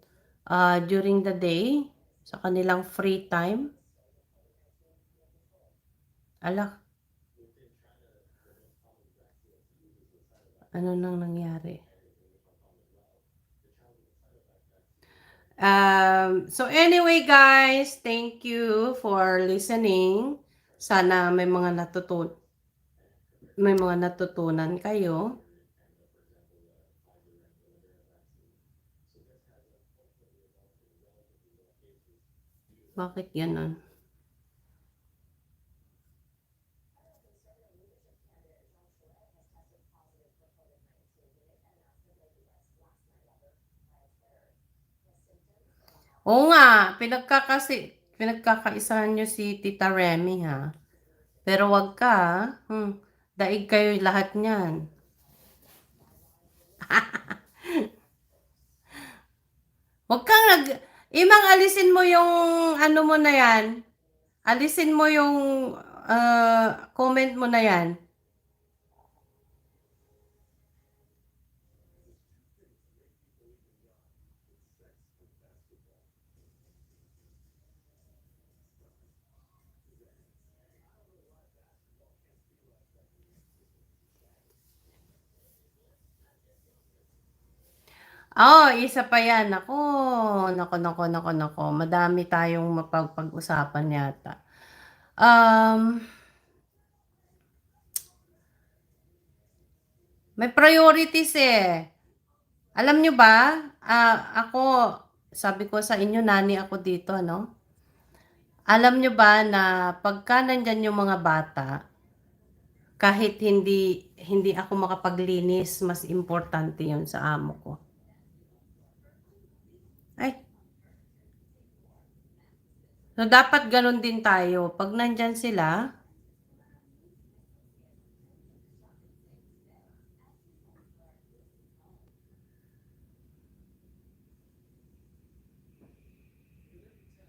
during the day sa kanilang free time. Ala, ano nang nangyari? So anyway guys, thank you for listening. Sana may mga natutunan kayo. Bakit ganun? Oo nga, pinagkakaisahan nyo si Tita Remy ha. Pero wag ka, daig kayo lahat niyan. Wag kang Imang, alisin mo yung ano mo na yan. Alisin mo yung comment mo na yan. Isa pa yan. Nako. Madami tayong mapag-usapan yata. May priorities eh. Alam nyo ba, ako, sabi ko sa inyo, nani ako dito, no? Alam nyo ba na pagka nandyan yung mga bata, kahit hindi ako makapaglinis, mas importante yun sa amo ko. Ay. So, dapat ganun din tayo. Pag nandyan sila,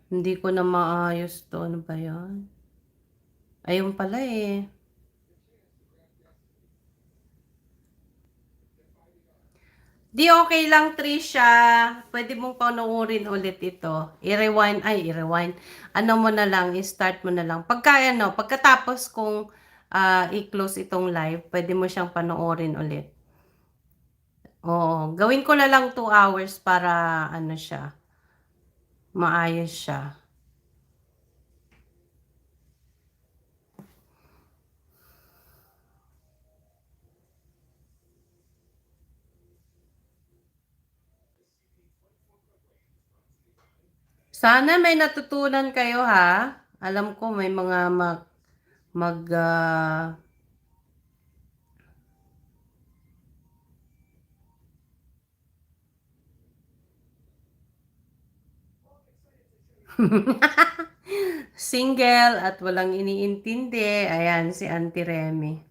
Hindi ko na maayos to. Ano ba yan? Ayun pala eh. Di okay lang, Trisha. Pwede mong panoorin ulit ito. I-rewind. Ano mo na lang, i-start mo na lang. Pagkatapos kung i-close itong live, pwede mo siyang panoorin ulit. Oo, gawin ko na lang 2 hours para ano siya, maayos siya. Sana may natutunan kayo ha. Alam ko may mga mag single at walang iniintindi. Ayan, si Auntie Remy.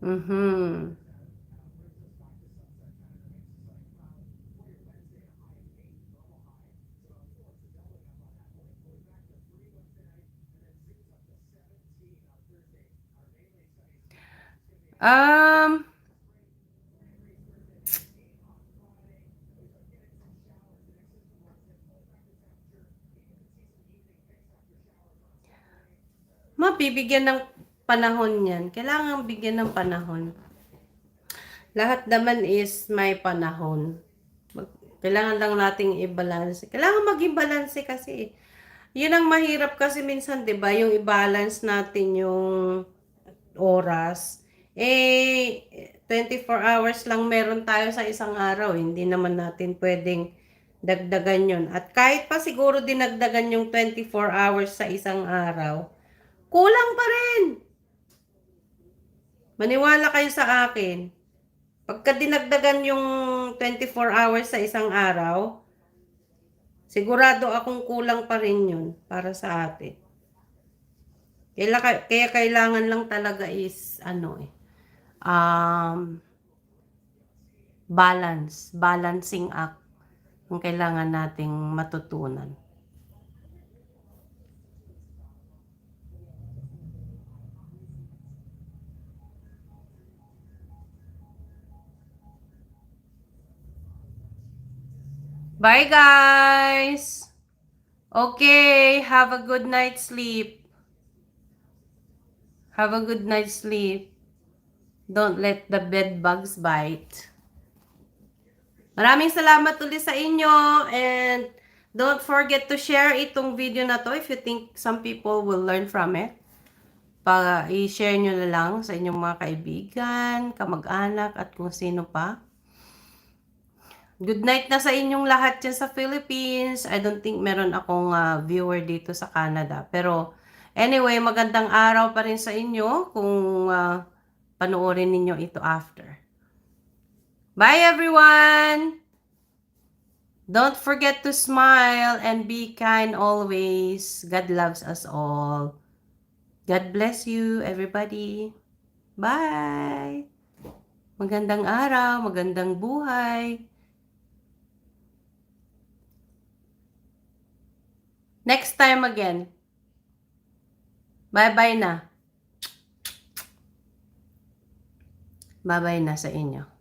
Mhm. Um, Mabibigyan ng panahon yan. Kailangan bigyan ng panahon. Lahat naman is may panahon. Kailangan lang nating i-balance. Kailangan maging balance kasi. Yun ang mahirap kasi minsan, 'di ba? Yung i-balance natin yung oras. 24 hours lang meron tayo sa isang araw. Hindi naman natin pwedeng dagdagan yun. At kahit pa siguro dinagdagan yung 24 hours sa isang araw, kulang pa rin. Maniwala kayo sa akin. Pagka dinagdagan yung 24 hours sa isang araw, sigurado akong kulang pa rin yun para sa atin. Kaya kailangan lang talaga is balancing act ang kailangan nating matutunan. Bye guys! Okay, have a good night's sleep. Have a good night's sleep. Don't let the bed bugs bite. Maraming salamat ulit sa inyo and don't forget to share itong video na to if you think some people will learn from it. I-share nyo na lang sa inyong mga kaibigan, kamag-anak at kung sino pa. Good night na sa inyong lahat dyan sa Philippines. I don't think meron akong viewer dito sa Canada. Pero anyway, magandang araw pa rin sa inyo kung panoorin ninyo ito after. Bye everyone! Don't forget to smile and be kind always. God loves us all. God bless you everybody. Bye! Magandang araw, magandang buhay. Next time again. Bye-bye na. Bye-bye na sa inyo.